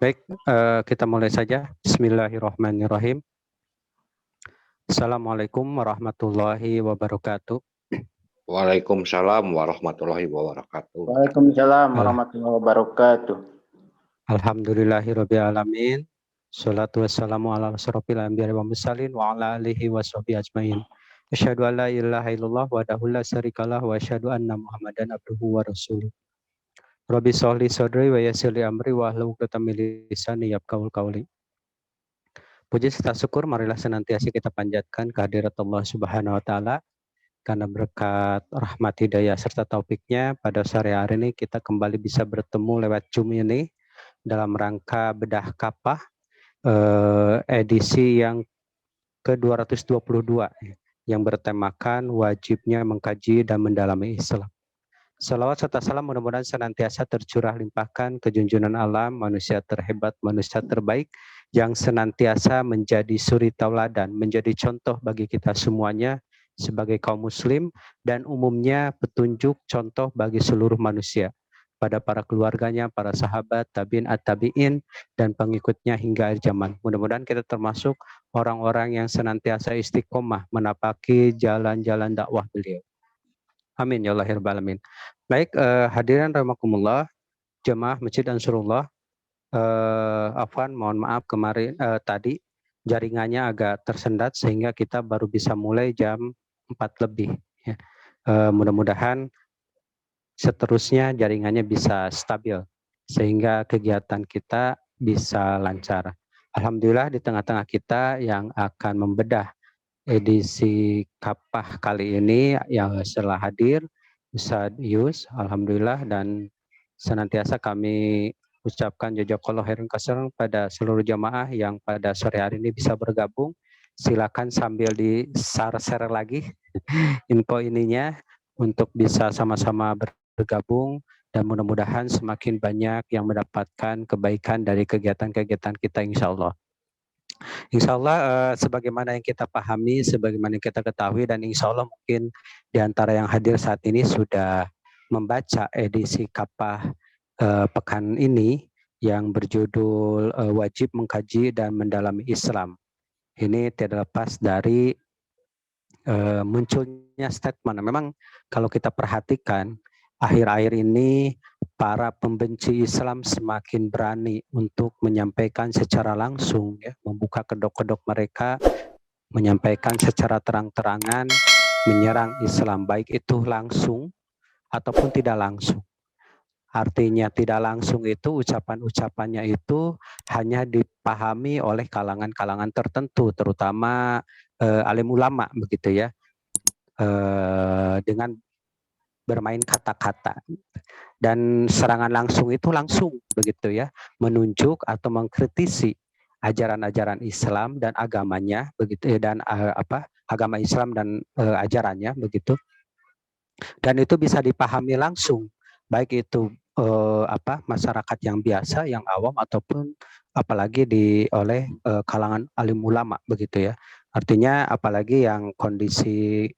Baik, kita mulai saja. Bismillahirrahmanirrahim. Assalamualaikum warahmatullahi wabarakatuh. Waalaikumsalam warahmatullahi wabarakatuh. Waalaikumsalam warahmatullahi wabarakatuh. Alhamdulillahirabbil alamin. Shalatu wassalamu ala asyrofil anbiya'i wal mursalin wa ala alihi washabihi ajmain. Asyhadu an la ilaha illallah wahdahu la syarikalah wa asyhadu anna Muhammadan abduhu wa rasuluh. Rabbi sholli sadri wa yassir li amri wa hlul 'uqdatam min lisani yafqahul qawli. Puji serta syukur marilah senantiasa kita panjatkan kehadirat Allah Subhanahu wa taala karena berkat rahmat hidayah serta taufiknya pada sore hari ini kita kembali bisa bertemu lewat Zoom ini dalam rangka bedah kapah edisi yang ke-222 yang bertemakan wajibnya mengkaji dan mendalami Islam. Salawat serta salam mudah-mudahan senantiasa tercurah limpahkan ke junjungan alam, manusia terhebat, manusia terbaik, yang senantiasa menjadi suri tauladan, menjadi contoh bagi kita semuanya sebagai kaum muslim, dan umumnya petunjuk contoh bagi seluruh manusia, pada para keluarganya, para sahabat, tabi'in, at-tabi'in, dan pengikutnya hingga akhir zaman. Mudah-mudahan kita termasuk orang-orang yang senantiasa istiqomah menapaki jalan-jalan dakwah beliau. Amin ya Allah ya Rabbal Alamin. Baik, hadirin rahimakumullah, jemaah Masjid Ansarullah. Afwan, mohon maaf kemarin tadi jaringannya agak tersendat sehingga kita baru bisa mulai jam 4 lebih. Ya. Mudah-mudahan seterusnya jaringannya bisa stabil sehingga kegiatan kita bisa lancar. Alhamdulillah di tengah-tengah kita yang akan membedah edisi kapah kali ini yang setelah hadir Ustadz Yus, alhamdulillah, dan senantiasa kami ucapkan jazakallahu khairan katsiran pada seluruh jamaah yang pada sore hari ini bisa bergabung. Silakan sambil di-share lagi info ininya untuk bisa sama-sama bergabung dan mudah-mudahan semakin banyak yang mendapatkan kebaikan dari kegiatan-kegiatan kita insya Allah. Insya Allah sebagaimana yang kita pahami, sebagaimana yang kita ketahui, dan insya Allah mungkin di antara yang hadir saat ini sudah membaca edisi kapah pekan ini yang berjudul wajib mengkaji dan mendalami Islam. Ini tidak lepas dari munculnya statement. Memang kalau kita perhatikan akhir-akhir ini para pembenci Islam semakin berani untuk menyampaikan secara langsung, ya, membuka kedok-kedok mereka, menyampaikan secara terang-terangan, menyerang Islam, baik itu langsung ataupun tidak langsung. Artinya tidak langsung itu ucapan-ucapannya itu hanya dipahami oleh kalangan-kalangan tertentu, terutama alim ulama begitu ya, dengan bermain kata-kata. Dan serangan langsung itu langsung begitu ya, menunjuk atau mengkritisi ajaran-ajaran Islam dan agamanya begitu ya, dan agama Islam dan ajarannya begitu. Dan itu bisa dipahami langsung, baik itu masyarakat yang biasa, yang awam, ataupun apalagi oleh kalangan alim ulama begitu ya. Artinya apalagi yang kondisi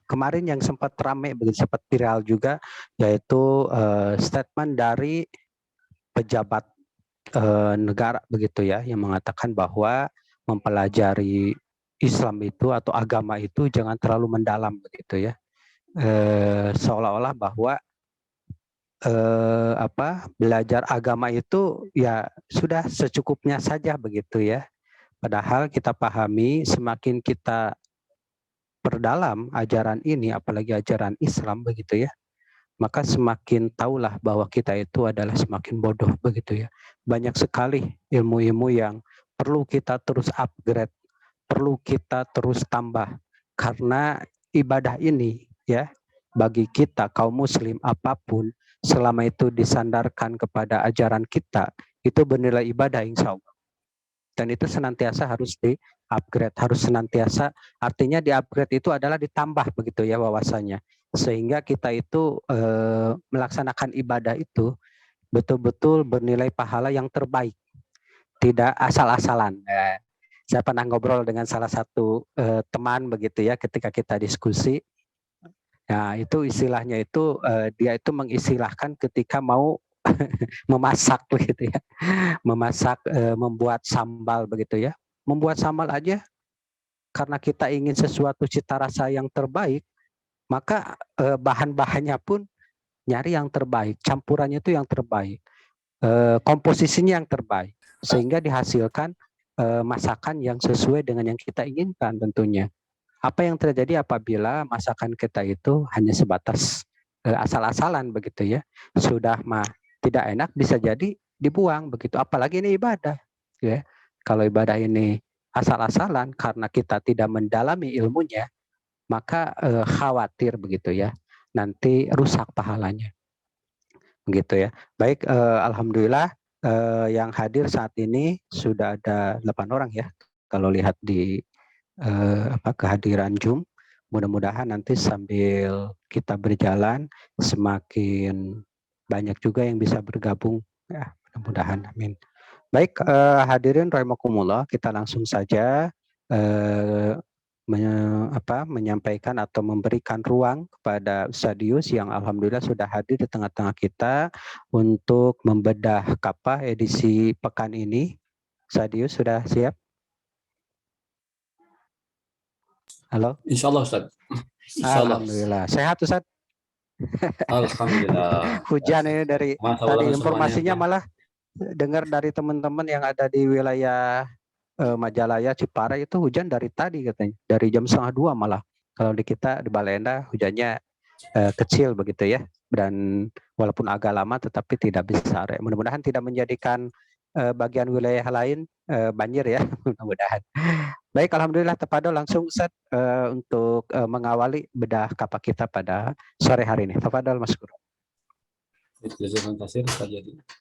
kemarin yang sempat ramai, begitu sempat viral juga, yaitu statement dari pejabat negara begitu ya, yang mengatakan bahwa mempelajari Islam itu atau agama itu jangan terlalu mendalam begitu ya, seolah-olah bahwa belajar agama itu ya sudah secukupnya saja begitu ya. Padahal kita pahami semakin kita perdalam ajaran ini, apalagi ajaran Islam begitu ya, maka semakin tahulah bahwa kita itu adalah semakin bodoh begitu ya. Banyak sekali ilmu-ilmu yang perlu kita terus upgrade, perlu kita terus tambah, karena ibadah ini ya bagi kita kaum muslim apapun selama itu disandarkan kepada ajaran kita itu bernilai ibadah insya Allah. Dan itu senantiasa harus di-upgrade, harus senantiasa, artinya di-upgrade itu adalah ditambah begitu ya wawasannya. Sehingga kita itu melaksanakan ibadah itu betul-betul bernilai pahala yang terbaik. Tidak asal-asalan. Saya pernah ngobrol dengan salah satu teman begitu ya ketika kita diskusi. Nah itu istilahnya itu dia itu mengistilahkan ketika mau memasak begitu ya, memasak, membuat sambal begitu ya. Membuat sambal aja karena kita ingin sesuatu cita rasa yang terbaik, maka bahan-bahannya pun nyari yang terbaik, campurannya itu yang terbaik, komposisinya yang terbaik, sehingga dihasilkan masakan yang sesuai dengan yang kita inginkan tentunya. Apa yang terjadi apabila masakan kita itu hanya sebatas asal-asalan begitu ya, sudah tidak enak bisa jadi dibuang begitu, apalagi ini ibadah ya. Kalau ibadah ini asal-asalan karena kita tidak mendalami ilmunya, maka khawatir begitu ya, nanti rusak pahalanya begitu ya. Baik, alhamdulillah yang hadir saat ini sudah ada 8 orang ya, kalau lihat di kehadiran Zoom. Mudah-mudahan nanti sambil kita berjalan semakin banyak juga yang bisa bergabung ya, mudah-mudahan, amin. Baik, hadirin rahimakumullah, kita langsung saja menyampaikan atau memberikan ruang kepada Ustadius yang alhamdulillah sudah hadir di tengah-tengah kita untuk membedah kapah edisi pekan ini. Ustadius sudah siap? Halo? Insyaallah Ustaz. Insyaallah. Alhamdulillah. Sehat Ustaz? Alhamdulillah. Hujan ini dari tadi informasinya semuanya. malah dengar dari teman-teman yang ada di wilayah Majalaya, Ciparai itu hujan dari tadi katanya. Dari jam 1:30 malah. Kalau di kita di Balenda hujannya kecil begitu ya. Dan walaupun agak lama tetapi tidak besar. Mudah-mudahan tidak menjadikan bagian wilayah lain banjir ya. Mudah-mudahan. Baik, alhamdulillah Tafadhol langsung Ustaz untuk mengawali bedah kapah kita pada sore hari ini. Tafadhol Mas Guru.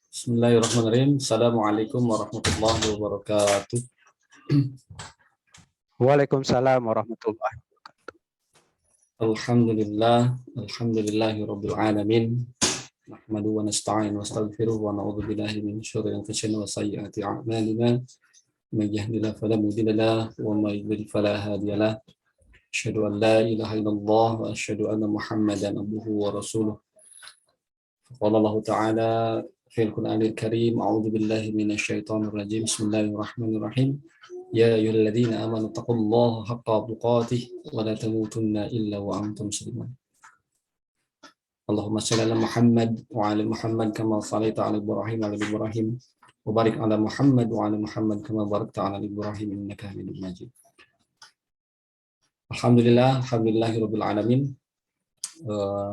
Bismillahirrahmanirrahim. Assalamualaikum warahmatullahi wabarakatuh. Waalaikumsalam warahmatullahi wabarakatuh. Alhamdulillahi rabbil alamin. Nahmadu wa nasta'in wa astaghfiruh wa na'udzu billahi min syururi anfusina wa sayyiati a'malina. من يهد الله فلا مضل له ومن يضلل فلا هادي له أشهد أن لا إله إلا الله وأشهد أن محمدا عبده ورسوله قال الله تعالى في القرآن الكريم أعوذ بالله من الشيطان الرجيم بسم الله الرحمن الرحيم يا أيها الذين آمنوا اتقوا الله حق تقاته ولا تموتن إلا وأنتم مسلمون اللهم صل على محمد وعلى محمد كما صليت على إبراهيم وعلى إبراهيم وبارك على محمد وعلى محمد كما باركت على إبراهيم إنك حميد مجيد. Alhamdulillahirabbil alamin.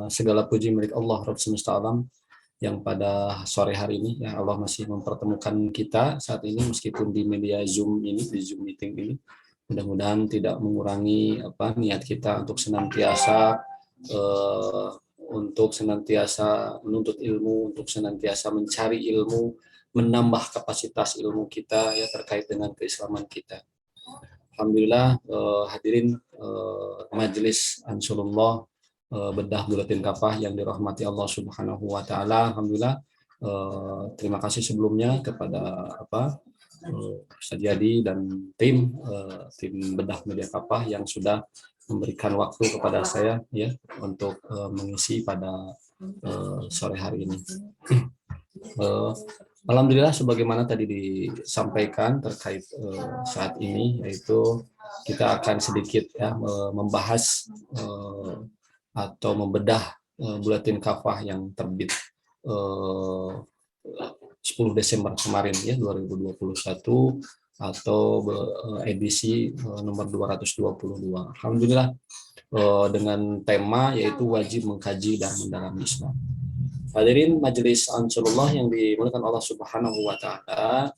Segala puji milik Allah Rabb semesta alam yang pada sore hari ini ya Allah masih mempertemukan kita saat ini meskipun di media Zoom ini, di Zoom meeting ini. Mudah-mudahan tidak mengurangi niat kita untuk senantiasa menuntut ilmu, untuk senantiasa mencari ilmu, menambah kapasitas ilmu kita ya terkait dengan keislaman kita. Alhamdulillah hadirin majelis Ansarullah bedah buletin kafah yang dirahmati Allah Subhanahu wa taala. Alhamdulillah terima kasih sebelumnya kepada Ustaz Yadi dan tim bedah media kafah yang sudah memberikan waktu kepada saya ya untuk mengisi pada sore hari ini. Alhamdulillah sebagaimana tadi disampaikan terkait saat ini yaitu kita akan sedikit ya membahas atau membedah buletin kafah yang terbit 10 Desember kemarin ya 2021 atau edisi nomor 222. Alhamdulillah dengan tema yaitu wajib mengkaji dan mendalami Islam. Hadirin majelis Ansarullah yang dimuliakan Allah Subhanahu wa taala.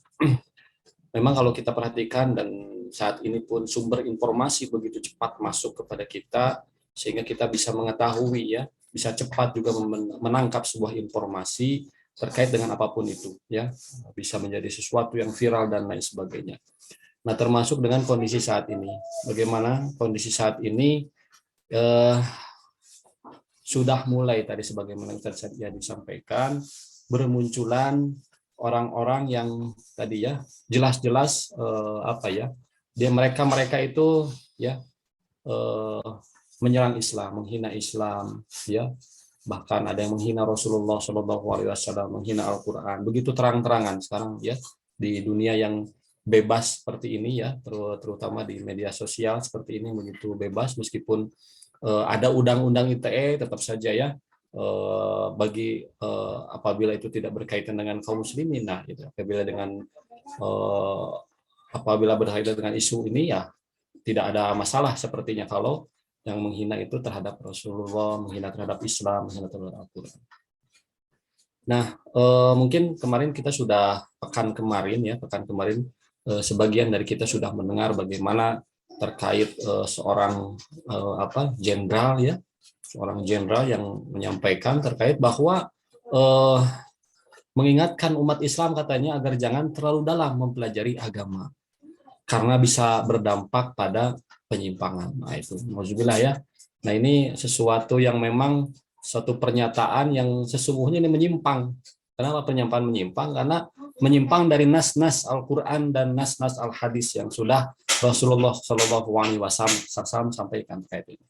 Memang kalau kita perhatikan dan saat ini pun sumber informasi begitu cepat masuk kepada kita sehingga kita bisa mengetahui ya, bisa cepat juga menangkap sebuah informasi terkait dengan apapun itu ya. Bisa menjadi sesuatu yang viral dan lain sebagainya. Nah, termasuk dengan kondisi saat ini. Bagaimana kondisi saat ini sudah mulai tadi sebagaimana yang disampaikan bermunculan orang-orang yang tadi ya jelas-jelas mereka itu ya menyerang Islam, menghina Islam ya, bahkan ada yang menghina Rasulullah SAW, menghina Al-Quran, begitu terang-terangan sekarang ya di dunia yang bebas seperti ini ya, terutama di media sosial seperti ini begitu bebas, meskipun ada undang-undang ITE tetap saja ya bagi apabila itu tidak berkaitan dengan kaum muslimin, nah gitu. Apabila berkaitan dengan isu ini ya tidak ada masalah sepertinya kalau yang menghina itu terhadap Rasulullah, menghina terhadap Islam, menghina terhadap Al-Quran. Nah, mungkin kemarin kita sudah pekan kemarin sebagian dari kita sudah mendengar bagaimana terkait seorang jenderal ya, seorang jenderal yang menyampaikan terkait bahwa mengingatkan umat Islam katanya agar jangan terlalu dalam mempelajari agama karena bisa berdampak pada penyimpangan. Nah itu, maksudnya ya. Nah ini sesuatu yang memang suatu pernyataan yang sesungguhnya ini menyimpang. Kenapa pernyataan menyimpang? Karena menyimpang dari nas-nas Al-Quran dan nas-nas Al-Hadis yang sudah Rasulullah SAW sampaikan terkait ini.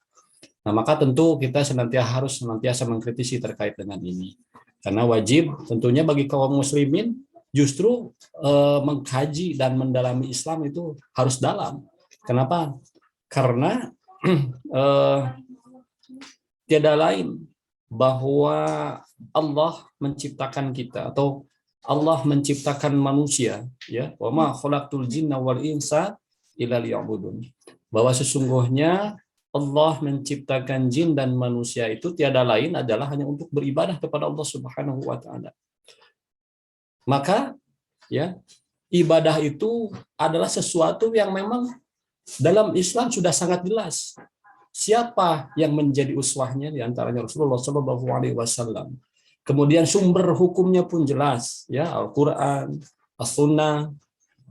Nah maka tentu kita harus senantiasa mengkritisi terkait dengan ini. Karena wajib tentunya bagi kaum muslimin justru mengkaji dan mendalami Islam itu harus dalam. Kenapa? Karena tiada lain bahwa Allah menciptakan kita atau Allah menciptakan manusia ya, wa ma khalaqtul jinna wal insa illa liya'budun. Bahwa sesungguhnya Allah menciptakan jin dan manusia itu tiada lain adalah hanya untuk beribadah kepada Allah Subhanahu wa taala. Maka ya, ibadah itu adalah sesuatu yang memang dalam Islam sudah sangat jelas. Siapa yang menjadi uswahnya di antaranya Rasulullah SAW. Kemudian sumber hukumnya pun jelas, ya Al-Quran, As-Sunnah,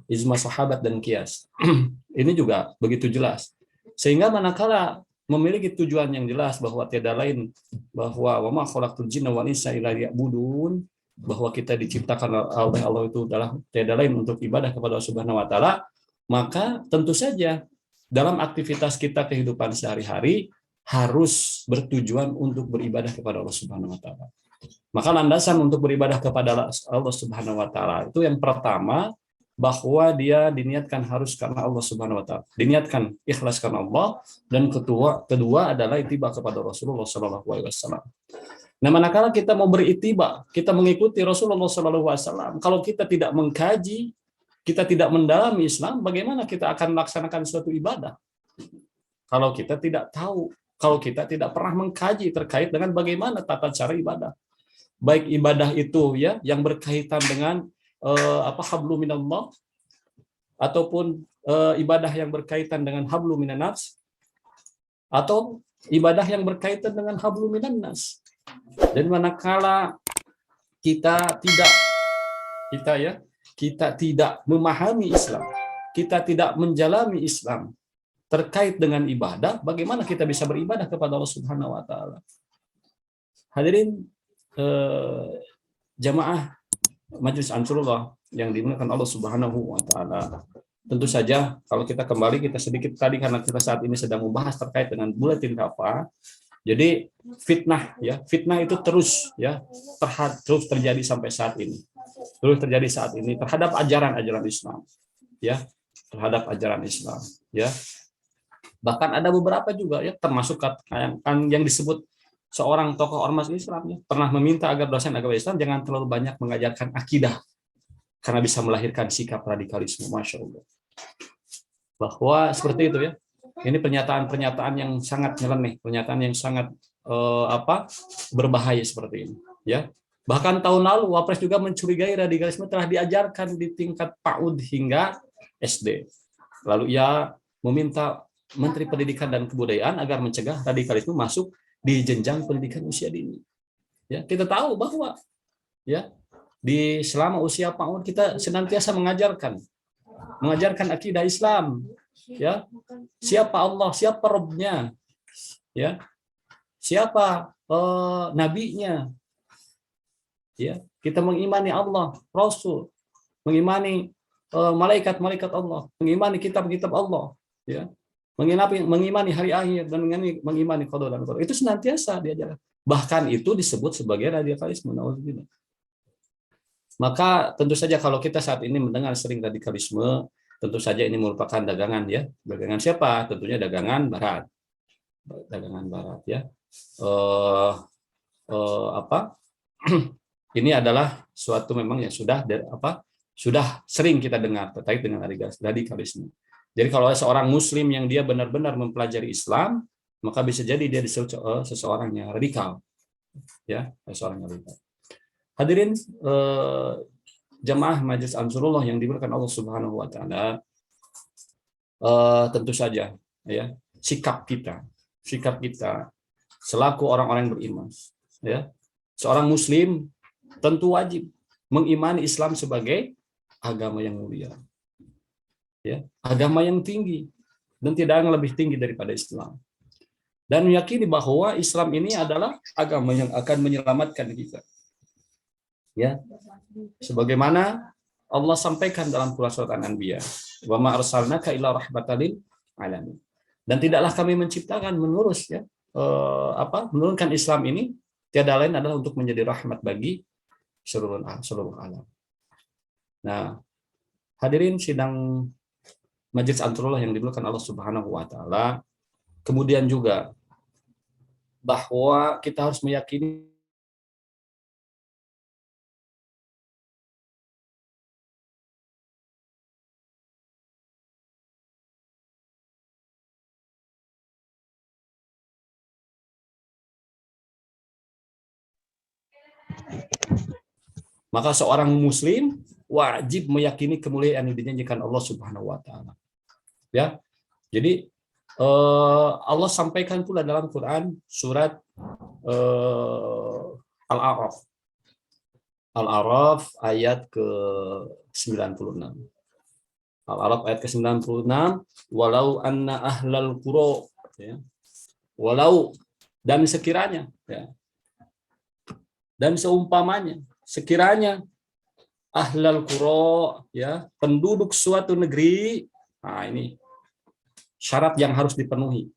ijma sahabat dan qiyas. Ini juga begitu jelas. Sehingga manakala memiliki tujuan yang jelas bahwa tiada lain bahwa wa ma khalaqtul jinna wal insa illa liya'budun, bahwa kita diciptakan oleh Allah itu adalah tiada lain untuk ibadah kepada Allah Subhanahu wa taala, maka tentu saja dalam aktivitas kita kehidupan sehari-hari harus bertujuan untuk beribadah kepada Allah Subhanahu wa taala. Maka landasan untuk beribadah kepada Allah Subhanahu wa taala itu yang pertama bahwa dia diniatkan harus karena Allah Subhanahu wa taala. Diniatkan ikhlas karena Allah, dan kedua adalah ittiba kepada Rasulullah sallallahu alaihi wasallam. Nah, manakala kita mau beritiba, kita mengikuti Rasulullah SAW, kalau kita tidak mengkaji, kita tidak mendalami Islam, bagaimana kita akan melaksanakan suatu ibadah? Kalau kita tidak tahu, kalau kita tidak pernah mengkaji terkait dengan bagaimana tata cara ibadah. Baik ibadah itu ya yang berkaitan dengan hablum minallah, ataupun ibadah yang berkaitan dengan hablum minan nafs, atau ibadah yang berkaitan dengan hablum minan nas. Dan manakala kita tidak memahami Islam, kita tidak menjalani Islam terkait dengan ibadah, bagaimana kita bisa beribadah kepada Allah Subhanahu wa taala? Hadirin jamaah Majelis Ansarullah yang dimuliakan Allah Subhanahu wa taala. Tentu saja kalau kita kembali, kita sedikit tadi karena kita saat ini sedang membahas terkait dengan buletin kafah. Jadi fitnah itu terus terjadi sampai saat ini. Terus terjadi saat ini terhadap ajaran-ajaran Islam. Ya, terhadap ajaran Islam, ya. Bahkan ada beberapa juga ya termasuk yang disebut seorang tokoh ormas Islam ya, pernah meminta agar dosen agama Islam jangan terlalu banyak mengajarkan akidah karena bisa melahirkan sikap radikalisme. Masya Allah. Bahwa seperti itu ya. Ini pernyataan-pernyataan yang sangat nyeleneh, pernyataan yang sangat berbahaya seperti ini. Ya, bahkan tahun lalu Wapres juga mencurigai radikalisme telah diajarkan di tingkat PAUD hingga SD. Lalu ia meminta Menteri Pendidikan dan Kebudayaan agar mencegah radikalisme masuk di jenjang pendidikan usia dini. Ya, kita tahu bahwa ya di selama usia PAUD kita senantiasa mengajarkan akidah Islam. Ya, siapa Allah, siapa Rabb-nya, ya, siapa nabinya, ya, kita mengimani Allah, Rasul, mengimani malaikat-malaikat Allah, mengimani kitab-kitab Allah, ya, mengimani hari akhir dan mengimani qada dan qadar. Itu senantiasa diajarkan. Bahkan itu disebut sebagai radikalisme. Nauzubillah. Maka tentu saja kalau kita saat ini mendengar sering radikalisme, tentu saja ini merupakan dagangan ya. Dagangan siapa? Tentunya dagangan Barat. Dagangan Barat ya. Apa? Ini adalah suatu memang yang sudah sering kita dengar terkait dengan radikalisme. Jadi kalau seorang Muslim yang dia benar-benar mempelajari Islam, maka bisa jadi dia disebut seseorang yang radikal, ya, seseorang yang radikal. Hadirin jamaah Majelis Ansarullah yang dimuliakan Allah Subhanahu wa taala, tentu saja ya, sikap kita selaku orang-orang yang beriman, ya. Seorang muslim tentu wajib mengimani Islam sebagai agama yang mulia. Ya, agama yang tinggi dan tidak ada lebih tinggi daripada Islam. Dan meyakini bahwa Islam ini adalah agama yang akan menyelamatkan kita. Ya, sebagaimana Allah sampaikan dalam surat Al-Anbiya, wa ma arsalnaka illa rahmatan lil alamin. Dan tidaklah kami menciptakan menurunkan Islam ini tiada lain adalah untuk menjadi rahmat bagi seluruh alam. Nah, hadirin sidang Majelis Ansarullah yang dimuliakan Allah Subhanahu wa taala, kemudian juga bahwa kita harus meyakini maka seorang muslim wajib meyakini kemuliaan yang dijanjikan Allah Subhanahu wa taala. Ya. Jadi Allah sampaikan pula dalam Quran surat Al-A'raf. Al-A'raf ayat ke-96. Al-A'raf ayat ke-96, walau anna ahlal qura, ya. Walau, dan sekiranya, ya. Dan seumpamanya, sekiranya ahlal qura, ya, penduduk suatu negeri. Nah, ini syarat yang harus dipenuhi.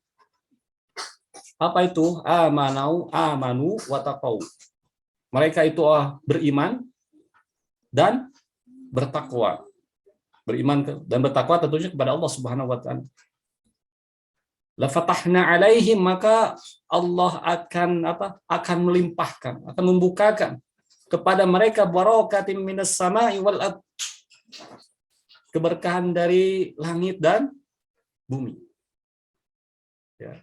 Apa itu? Amanu wa taqau. Mereka itu beriman dan bertakwa. Beriman dan bertakwa tentunya kepada Allah Subhanahu wa taala. La fatahna alaihim, maka Allah akan melimpahkan, akan membukakan kepada mereka barakatim minas sama'i wal ard, keberkahan dari langit dan bumi. Ya.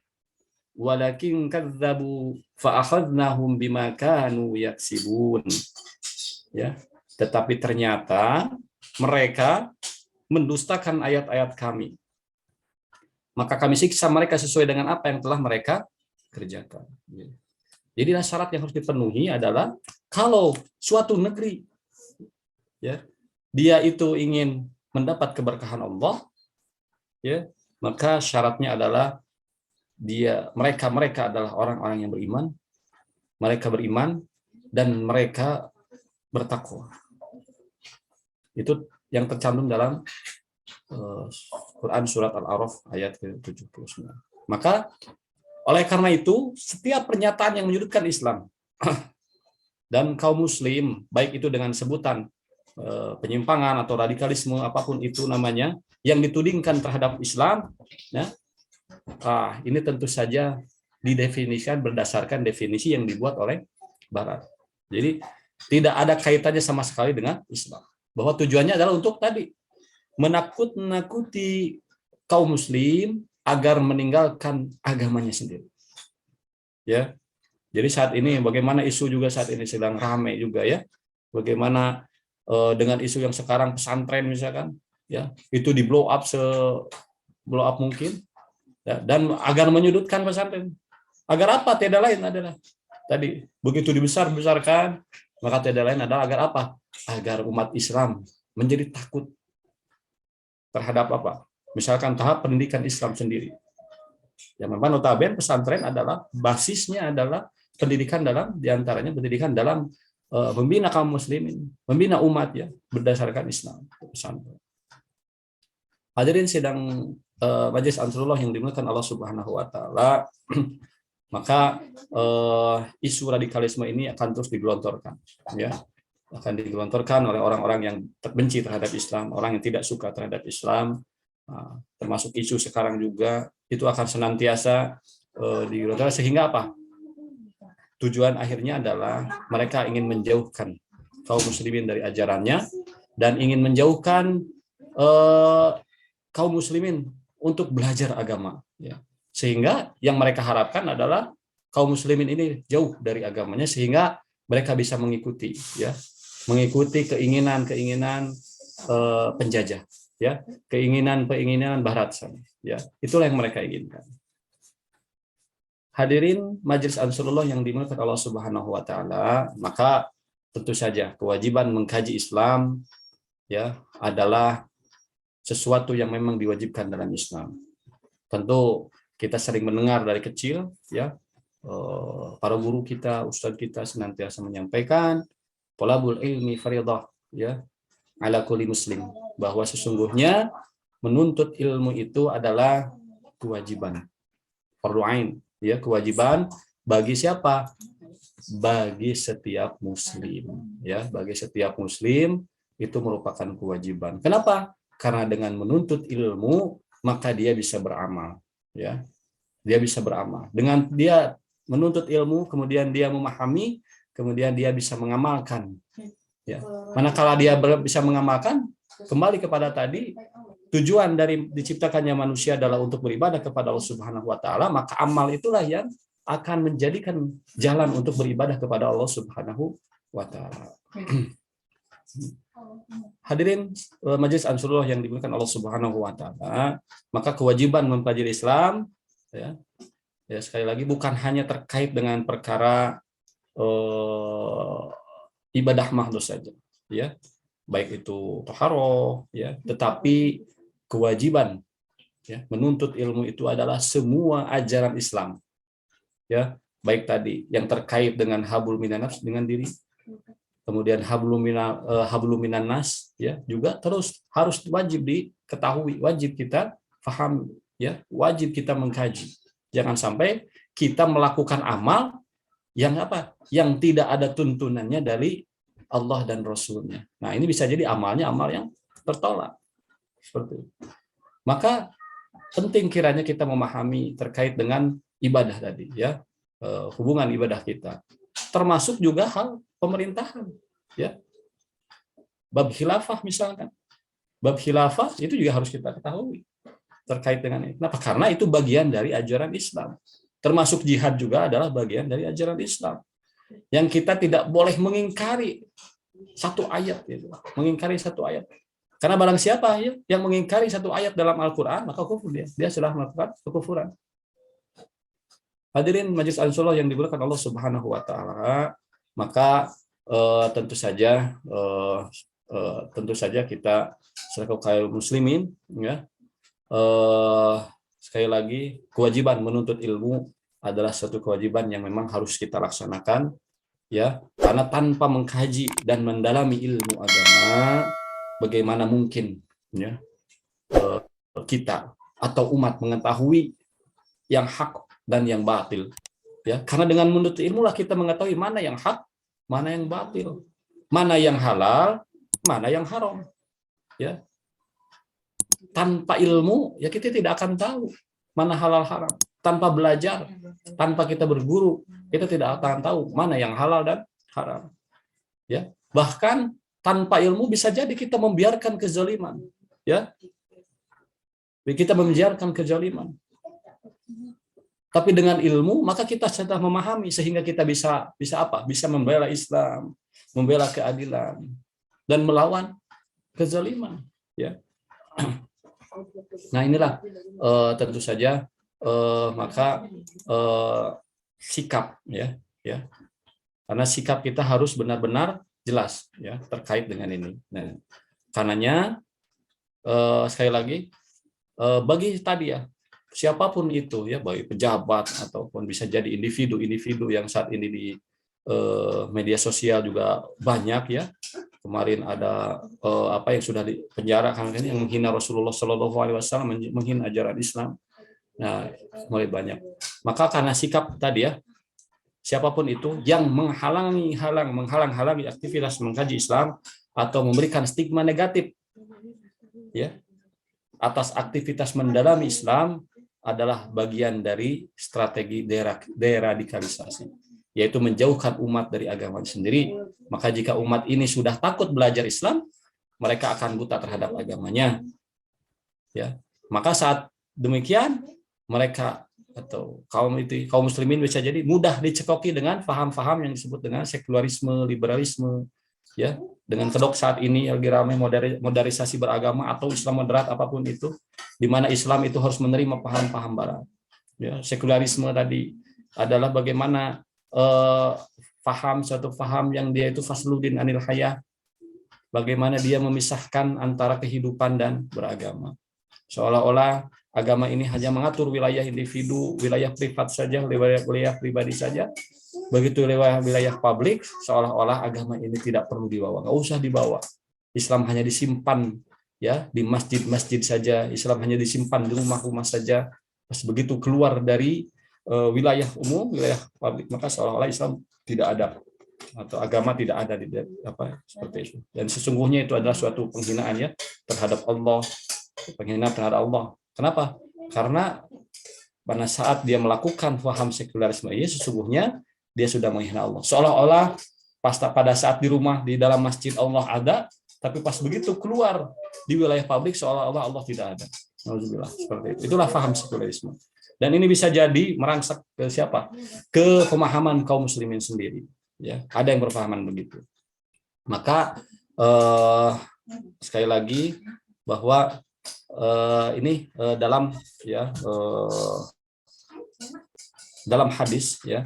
Walakin kadzabu fa akhadnahum bima kanu yaksibun. Ya, tetapi ternyata mereka mendustakan ayat-ayat kami. Maka kami siksa mereka sesuai dengan apa yang telah mereka kerjakan. Jadi syarat yang harus dipenuhi adalah kalau suatu negeri, ya, dia itu ingin mendapat keberkahan Allah, ya, maka syaratnya adalah mereka adalah orang-orang yang beriman dan mereka bertakwa. Itu yang tercantum dalam Quran surat Al-A'raf ayat ke-79. Maka oleh karena itu setiap pernyataan yang menyudutkan Islam dan kaum muslim, baik itu dengan sebutan penyimpangan atau radikalisme apapun itu namanya, yang ditudingkan terhadap Islam, ya, ini tentu saja didefinisikan berdasarkan definisi yang dibuat oleh Barat. Jadi tidak ada kaitannya sama sekali dengan Islam. Bahwa tujuannya adalah untuk tadi menakut-nakuti kaum muslim agar meninggalkan agamanya sendiri. Ya. Jadi saat ini bagaimana isu juga saat ini sedang ramai juga, ya. Bagaimana dengan isu yang sekarang pesantren misalkan, ya, itu di blow up mungkin, ya, dan agar menyudutkan pesantren. Agar apa? Tidak lain adalah tadi begitu dibesar-besarkan, maka tidak lain adalah agar apa? Agar umat Islam menjadi takut terhadap apa? Misalkan tahap pendidikan Islam sendiri. Ya, memang notabene pesantren adalah basisnya adalah pendidikan diantaranya pendidikan dalam membina kaum muslimin, membina umat, ya, berdasarkan Islam. Pesantren. Hadirin sidang Majelis Ansarullah yang dimuliakan Allah Subhanahu wa taala, Maka isu radikalisme ini akan terus digelontorkan, ya, akan digelontorkan oleh orang-orang yang benci terhadap Islam, orang yang tidak suka terhadap Islam, termasuk isu sekarang juga itu akan senantiasa digelontorkan, sehingga apa? Tujuan akhirnya adalah mereka ingin menjauhkan kaum muslimin dari ajarannya dan ingin menjauhkan kaum muslimin untuk belajar agama, ya. Sehingga yang mereka harapkan adalah kaum muslimin ini jauh dari agamanya, sehingga mereka bisa mengikuti, ya, mengikuti keinginan-keinginan penjajah, ya, keinginan barat sana, ya. Itulah yang mereka inginkan. Hadirin majelis Ansarullah yang dimuliakan Allah Subhanahu wa taala, maka tentu saja kewajiban mengkaji Islam, ya, adalah sesuatu yang memang diwajibkan dalam Islam. Tentu kita sering mendengar dari kecil, ya, para guru kita, ustadz kita senantiasa menyampaikan thalabul ilmi fardhah, ya, ala kulli muslim, bahwa sesungguhnya menuntut ilmu itu adalah kewajiban, fardhu ain, ya, kewajiban bagi siapa? Bagi setiap muslim, ya, bagi setiap muslim itu merupakan kewajiban. Kenapa? Karena dengan menuntut ilmu maka dia bisa beramal, ya, dia bisa beramal. Dengan dia menuntut ilmu, kemudian dia memahami, kemudian dia bisa mengamalkan, ya. Manakala dia bisa mengamalkan, kembali kepada tadi, tujuan dari diciptakannya manusia adalah untuk beribadah kepada Allah Subhanahu wa taala, maka amal itulah yang akan menjadikan jalan untuk beribadah kepada Allah Subhanahu wa taala. Hadirin majelis Ansarullah yang dimuliakan Allah Subhanahu wa taala, maka kewajiban mempelajari Islam, ya, ya, sekali lagi bukan hanya terkait dengan perkara ibadah mahdoh saja, ya, baik itu taharah, ya, tetapi kewajiban, ya, menuntut ilmu itu adalah semua ajaran Islam, ya, baik tadi yang terkait dengan hablum minan nafs, dengan diri, kemudian hablum minan nas, ya, juga terus harus wajib diketahui, wajib kita pahami, ya, wajib kita mengkaji. Jangan sampai kita melakukan amal yang apa? Yang tidak ada tuntunannya dari Allah dan Rasulnya. Nah, ini bisa jadi amalnya amal yang tertolak. Seperti itu. Maka penting kiranya kita memahami terkait dengan ibadah tadi, ya, hubungan ibadah kita. Termasuk juga hal pemerintahan, ya. Bab khilafah misalkan. Bab khilafah itu juga harus kita ketahui terkait dengan itu. Kenapa? Karena itu bagian dari ajaran Islam. Termasuk jihad juga adalah bagian dari ajaran Islam. Yang kita tidak boleh mengingkari satu ayat, gitu. Mengingkari satu ayat. Karena barang siapa, ya, yang mengingkari satu ayat dalam Al-Quran, maka kufur dia sudah melakukan kekufuran. Hadirin majelis Ansarullah yang dimuliakan Allah Subhanahu wa taala, maka tentu saja kita selaku kaum muslimin, ya, sekali lagi kewajiban menuntut ilmu adalah satu kewajiban yang memang harus kita laksanakan, ya, karena tanpa mengkaji dan mendalami ilmu agama, bagaimana mungkin, ya, kita atau umat mengetahui yang hak dan yang batil, ya, karena dengan menuntut ilmu lah kita mengetahui mana yang hak, mana yang batil, mana yang halal, mana yang haram, ya. Tanpa ilmu, ya, kita tidak akan tahu mana halal haram. Tanpa belajar, tanpa kita berguru, kita tidak akan tahu mana yang halal dan haram, ya. Bahkan tanpa ilmu bisa jadi kita membiarkan kezaliman, ya, kita membiarkan kezaliman. Tapi dengan ilmu maka kita sudah memahami sehingga kita bisa apa? Bisa membela Islam, membela keadilan dan melawan kezaliman, ya. Nah, inilah tentu saja maka sikap, ya, karena sikap kita harus benar-benar jelas, ya, terkait dengan ini. Nah, karenanya sekali lagi bagi tadi, ya, siapapun itu, ya, baik pejabat ataupun bisa jadi individu yang saat ini di media sosial juga banyak, ya. Kemarin ada apa yang sudah dipenjara karena ini yang menghina Rasulullah SAW, menghina ajaran Islam. Nah, mulai banyak. Maka karena sikap tadi ya, siapapun itu yang menghalang-halangi aktivitas mengkaji Islam atau memberikan stigma negatif ya atas aktivitas mendalami Islam adalah bagian dari strategi deradikalisasi, yaitu menjauhkan umat dari agama sendiri. Maka jika umat ini sudah takut belajar Islam, mereka akan buta terhadap agamanya. Ya, maka saat demikian mereka atau kaum muslimin bisa jadi mudah dicekoki dengan paham-paham yang disebut dengan sekularisme, liberalisme, ya, dengan kedok saat ini lagi ramai modernisasi beragama atau Islam moderat apapun itu, di mana Islam itu harus menerima paham-paham Barat. Ya, sekularisme tadi adalah bagaimana suatu paham yang dia itu fasludin anil hayah, bagaimana dia memisahkan antara kehidupan dan beragama. Seolah-olah agama ini hanya mengatur wilayah individu, wilayah privat saja, wilayah pribadi saja. Begitu wilayah publik, seolah-olah agama ini tidak perlu dibawa, nggak usah dibawa. Islam hanya disimpan ya di masjid-masjid saja, Islam hanya disimpan di rumah-rumah saja. Pas begitu keluar dari wilayah umum, wilayah publik, maka seolah-olah Islam tidak ada atau agama tidak ada di seperti itu. Dan sesungguhnya itu adalah suatu penghinaan ya terhadap Allah. Penghinaan terhadap Allah. Kenapa? Karena pada saat dia melakukan paham sekularisme ini, sesungguhnya dia sudah menghina Allah. Seolah-olah pada saat di rumah, di dalam masjid Allah ada, tapi pas begitu keluar di wilayah publik, seolah-olah Allah tidak ada. Alhamdulillah, seperti itu. Itulah paham sekularisme. Dan ini bisa jadi merangsak ke siapa? Ke pemahaman kaum muslimin sendiri. Ya, ada yang berpahaman begitu. Maka sekali lagi bahwa ini dalam hadis ya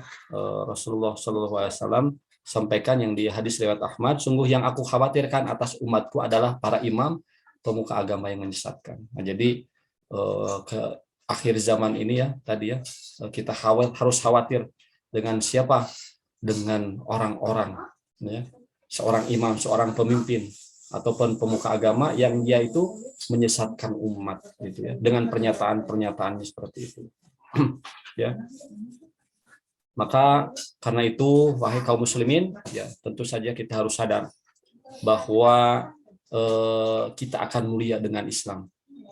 Rasulullah SAW sampaikan yang di hadis riwayat Ahmad, sungguh yang aku khawatirkan atas umatku adalah para imam pemuka agama yang menyesatkan. Nah, jadi ke akhir zaman ini ya tadi ya kita harus khawatir dengan siapa? Dengan orang-orang ya, seorang imam, seorang pemimpin ataupun pemuka agama yang dia itu menyesatkan umat gitu ya dengan pernyataan-pernyataannya seperti itu. Ya. Maka karena itu wahai kaum muslimin ya tentu saja kita harus sadar bahwa kita akan mulia dengan Islam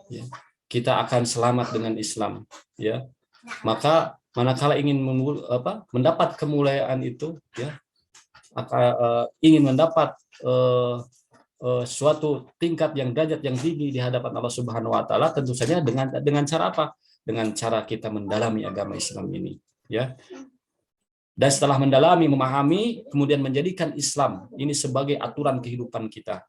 ya. Kita akan selamat dengan Islam ya. Maka manakala ingin mendapat kemuliaan itu ya ingin mendapat suatu tingkat yang derajat yang tinggi di hadapan Allah Subhanahu wa taala, tentu saja dengan cara apa? Dengan cara kita mendalami agama Islam ini, ya. Dan setelah mendalami, memahami, kemudian menjadikan Islam ini sebagai aturan kehidupan kita.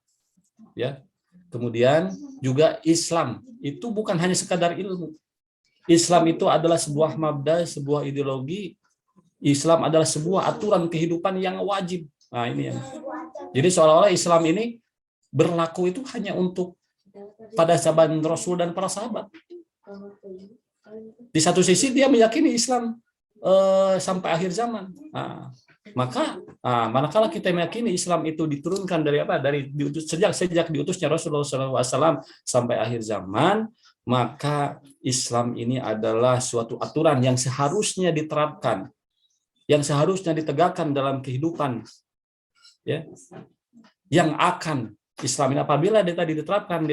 Ya. Kemudian juga Islam itu bukan hanya sekadar ilmu. Islam itu adalah sebuah mabda, sebuah ideologi. Islam adalah sebuah aturan kehidupan yang wajib. Nah, ini ya. Jadi seolah-olah Islam ini berlaku itu hanya untuk pada zaman Rasul dan para sahabat. Di satu sisi dia meyakini Islam sampai akhir zaman. Nah, maka manakala kita meyakini Islam itu diturunkan dari apa? Dari sejak diutusnya Rasulullah SAW sampai akhir zaman, maka Islam ini adalah suatu aturan yang seharusnya diterapkan, yang seharusnya ditegakkan dalam kehidupan, ya, yang akan Islam ini apabila dia tadi diterapkan,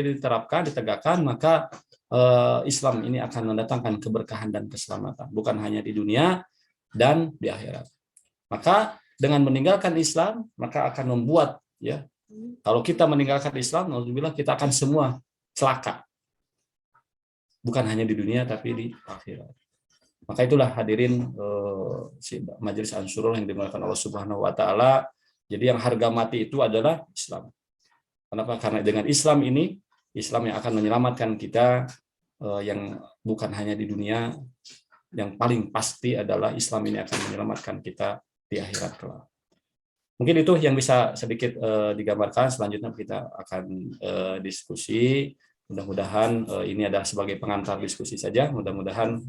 ditegakkan, maka Islam ini akan mendatangkan keberkahan dan keselamatan, bukan hanya di dunia dan di akhirat. Maka dengan meninggalkan Islam, maka akan membuat, ya, kalau kita meninggalkan Islam, alhamdulillah kita akan semua celaka. Bukan hanya di dunia tapi di akhirat. Maka itulah hadirin Majelis Ansurul yang dimuliakan Allah Subhanahu wa taala. Jadi yang harga mati itu adalah Islam. Kenapa? Karena dengan Islam ini, Islam yang akan menyelamatkan kita yang bukan hanya di dunia, yang paling pasti adalah Islam ini akan menyelamatkan kita di akhirat kelak. Mungkin itu yang bisa sedikit digambarkan. Selanjutnya kita akan diskusi. Mudah-mudahan ini adalah sebagai pengantar diskusi saja. Mudah-mudahan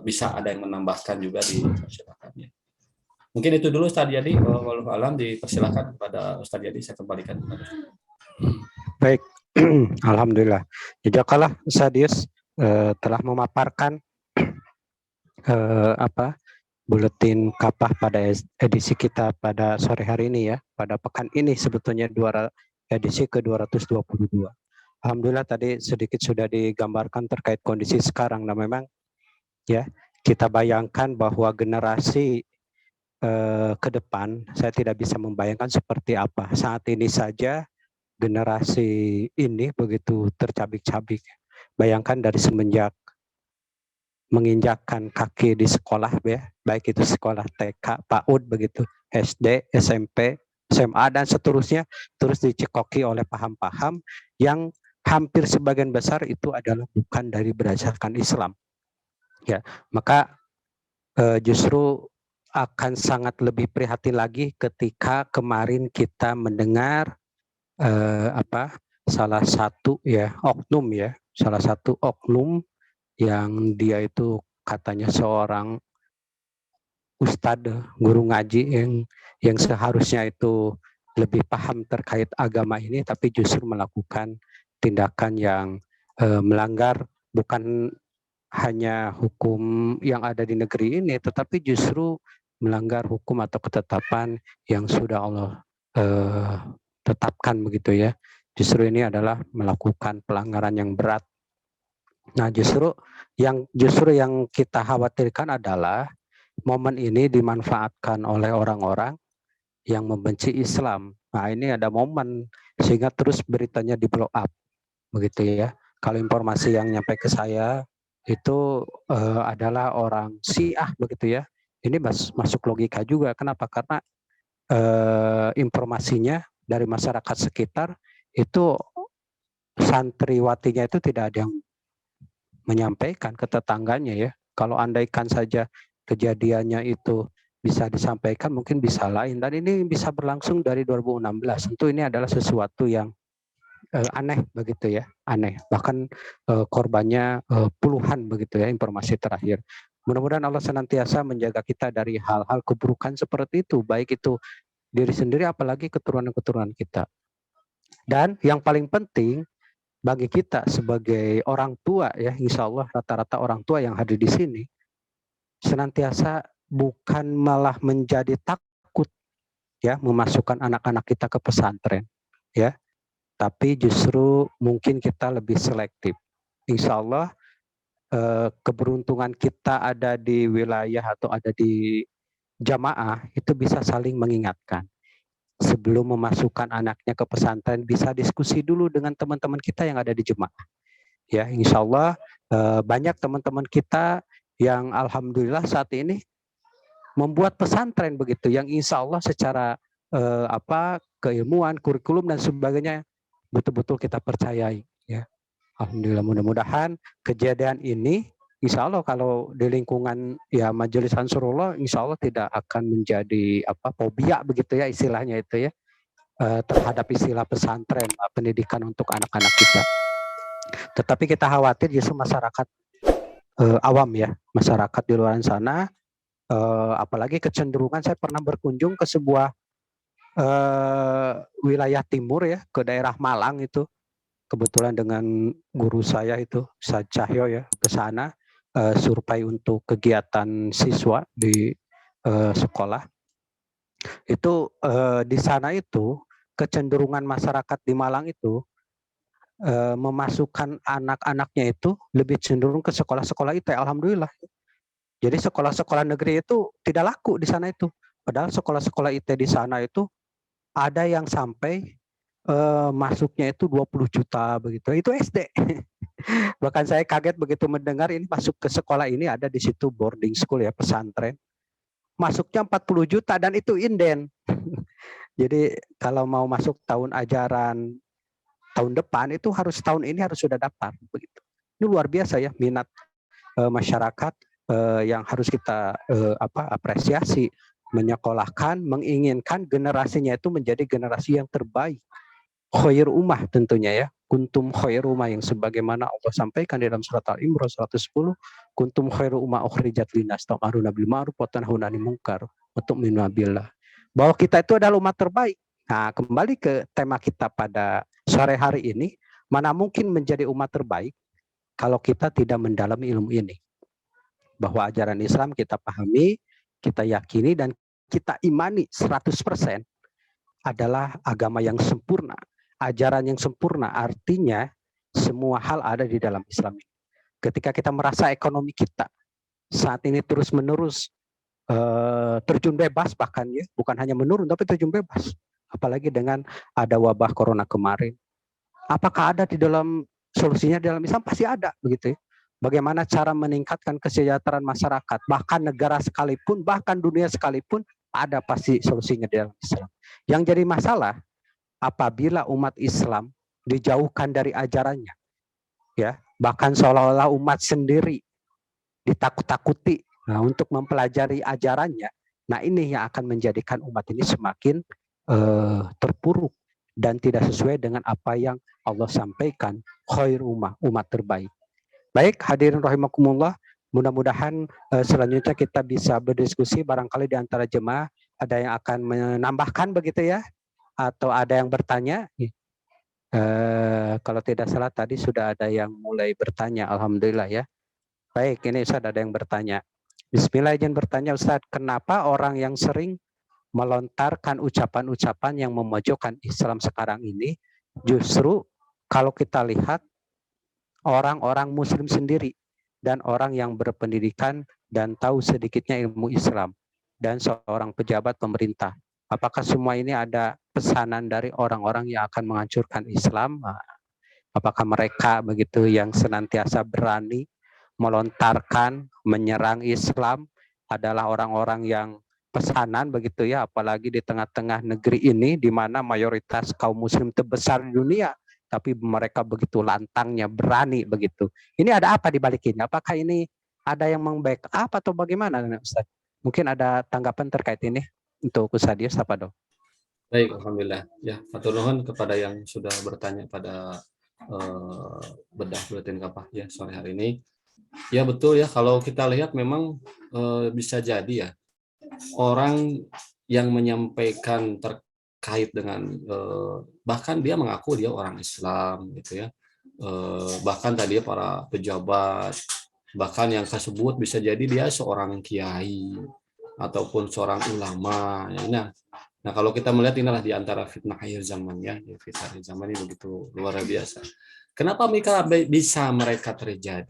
bisa ada yang menambahkan juga di persilakannya. Mungkin itu dulu Ustaz Yadi. Wallahu a'lam, dipersilakan kepada Ustaz Yadi, saya kembalikan. Baik, Alhamdulillah. Jazakallah Sadius telah memaparkan buletin kapah pada edisi kita pada sore hari ini ya, pada pekan ini sebetulnya edisi ke-222. Alhamdulillah tadi sedikit sudah digambarkan terkait kondisi sekarang. Nah memang ya kita bayangkan bahwa generasi ke depan saya tidak bisa membayangkan seperti apa. Saat ini saja generasi ini begitu tercabik-cabik. Bayangkan dari semenjak menginjakkan kaki di sekolah ya, baik itu sekolah TK, PAUD begitu, SD, SMP, SMA dan seterusnya, terus dicekoki oleh paham-paham yang hampir sebagian besar itu adalah bukan dari berdasarkan Islam. Ya, maka justru akan sangat lebih prihatin lagi ketika kemarin kita mendengar salah satu oknum yang dia itu katanya seorang ustadz, guru ngaji yang seharusnya itu lebih paham terkait agama ini, tapi justru melakukan tindakan yang melanggar bukan hanya hukum yang ada di negeri ini, tetapi justru melanggar hukum atau ketetapan yang sudah Allah tetapkan begitu ya. Justru ini adalah melakukan pelanggaran yang berat. Nah, justru yang kita khawatirkan adalah momen ini dimanfaatkan oleh orang-orang yang membenci Islam. Nah, ini ada momen sehingga terus beritanya di blow up begitu ya. Kalau informasi yang nyampe ke saya itu adalah orang Syiah begitu ya. Ini masuk logika juga. Kenapa? Karena informasinya dari masyarakat sekitar itu santriwatinya itu tidak ada yang menyampaikan ke tetangganya ya. Kalau andaikan saja kejadiannya itu bisa disampaikan mungkin bisa lain, dan ini bisa berlangsung dari 2016. Tentu ini adalah sesuatu yang aneh begitu ya, aneh. Bahkan korbannya puluhan begitu ya informasi terakhir. Mudah-mudahan Allah senantiasa menjaga kita dari hal-hal keburukan seperti itu, baik itu diri sendiri apalagi keturunan-keturunan kita. Dan yang paling penting bagi kita sebagai orang tua ya, insya Allah rata-rata orang tua yang hadir di sini senantiasa bukan malah menjadi takut ya memasukkan anak-anak kita ke pesantren ya, tapi justru mungkin kita lebih selektif. Insya Allah keberuntungan kita ada di wilayah atau ada di jamaah itu bisa saling mengingatkan. Sebelum memasukkan anaknya ke pesantren bisa diskusi dulu dengan teman-teman kita yang ada di jemaah. Ya, insya Allah banyak teman-teman kita yang alhamdulillah saat ini membuat pesantren begitu, yang insya Allah secara keilmuan, kurikulum dan sebagainya betul-betul kita percayai. Ya, alhamdulillah, mudah-mudahan kejadian ini insya Allah kalau di lingkungan ya Majelis Ansarullah insya Allah tidak akan menjadi fobia begitu ya istilahnya itu ya terhadap istilah pesantren, pendidikan untuk anak-anak kita. Tetapi kita khawatir justru masyarakat awam ya, masyarakat di luar sana, apalagi kecenderungan saya pernah berkunjung ke sebuah wilayah timur ya, ke daerah Malang itu, kebetulan dengan guru saya itu Ustaz Cahyo ya, ke sana survei untuk kegiatan siswa di sekolah. Itu di sana itu kecenderungan masyarakat di Malang itu memasukkan anak-anaknya itu lebih cenderung ke sekolah-sekolah IT. Alhamdulillah. Jadi sekolah-sekolah negeri itu tidak laku di sana itu. Padahal sekolah-sekolah IT di sana itu ada yang sampai masuknya itu 20 juta begitu. Itu SD. Bahkan saya kaget begitu mendengar ini masuk ke sekolah ini ada di situ boarding school ya, pesantren. Masuknya 40 juta dan itu inden. Jadi kalau mau masuk tahun ajaran tahun depan itu harus tahun ini harus sudah daftar begitu. Ini luar biasa ya minat masyarakat yang harus kita apresiasi, menyekolahkan, menginginkan generasinya itu menjadi generasi yang terbaik. Khair ummah tentunya ya. Kuntum khair ummah yang sebagaimana Allah sampaikan di dalam surat Al-Imran 110, kuntum khair ummah ukhrijat linnas ta'maruna bil ma'ruf wa tanhauna 'anil munkar wa tu'minuna billah. Bahwa kita itu adalah umat terbaik. Nah, kembali ke tema kita pada sore hari ini, Mana mungkin menjadi umat terbaik kalau kita tidak mendalami ilmu ini. Bahwa ajaran Islam kita pahami, kita yakini, dan kita imani 100% adalah agama yang sempurna. Ajaran yang sempurna artinya semua hal ada di dalam Islam. Ketika kita merasa ekonomi kita saat ini terus-menerus terjun bebas, bahkan ya, bukan hanya menurun tapi terjun bebas. Apalagi dengan ada wabah corona kemarin. Apakah ada di dalam solusinya di dalam Islam? Pasti ada, begitu ya. Bagaimana cara meningkatkan kesejahteraan masyarakat, bahkan negara sekalipun, bahkan dunia sekalipun, ada pasti solusinya di dalam Islam. Yang jadi masalah apabila umat Islam dijauhkan dari ajarannya, ya, bahkan seolah-olah umat sendiri ditakut-takuti untuk mempelajari ajarannya. Nah, ini yang akan menjadikan umat ini semakin terpuruk dan tidak sesuai dengan apa yang Allah sampaikan, khair umat terbaik. Baik, hadirin rahimakumullah, mudah-mudahan selanjutnya kita bisa berdiskusi, barangkali di antara jemaah ada yang akan menambahkan begitu ya, atau ada yang bertanya. Kalau tidak salah tadi sudah ada yang mulai bertanya, alhamdulillah ya. Baik, ini Ustaz ada yang bertanya. Bismillah, izin bertanya Ustaz, kenapa orang yang sering melontarkan ucapan-ucapan yang memojokkan Islam sekarang ini, justru kalau kita lihat orang-orang muslim sendiri dan orang yang berpendidikan dan tahu sedikitnya ilmu Islam dan seorang pejabat pemerintah, apakah semua ini ada pesanan dari orang-orang yang akan menghancurkan Islam? Apakah mereka begitu yang senantiasa berani melontarkan, menyerang Islam adalah orang-orang yang pesanan begitu ya, apalagi di tengah-tengah negeri ini di mana mayoritas kaum muslim terbesar di dunia, tapi mereka begitu lantangnya berani begitu. Ini ada apa di balik ini? Apakah ini ada yang meng-backup atau bagaimana Ustaz? Mungkin ada tanggapan terkait ini untuk Ustaz Dias apa dong? Baik, alhamdulillah. Ya, matur nuhun kepada yang sudah bertanya pada bedah buletin kapah ya sore hari ini. Ya betul ya, kalau kita lihat memang bisa jadi ya orang yang menyampaikan terkait dengan bahkan dia mengaku dia orang Islam gitu ya, bahkan tadi para pejabat, bahkan yang tersebut bisa jadi dia seorang kiai ataupun seorang ulama ya. Nah kalau kita melihat inilah di antara fitnah akhir zaman ya, fitnah akhir zaman ini begitu luar biasa. Kenapa mereka terjadi?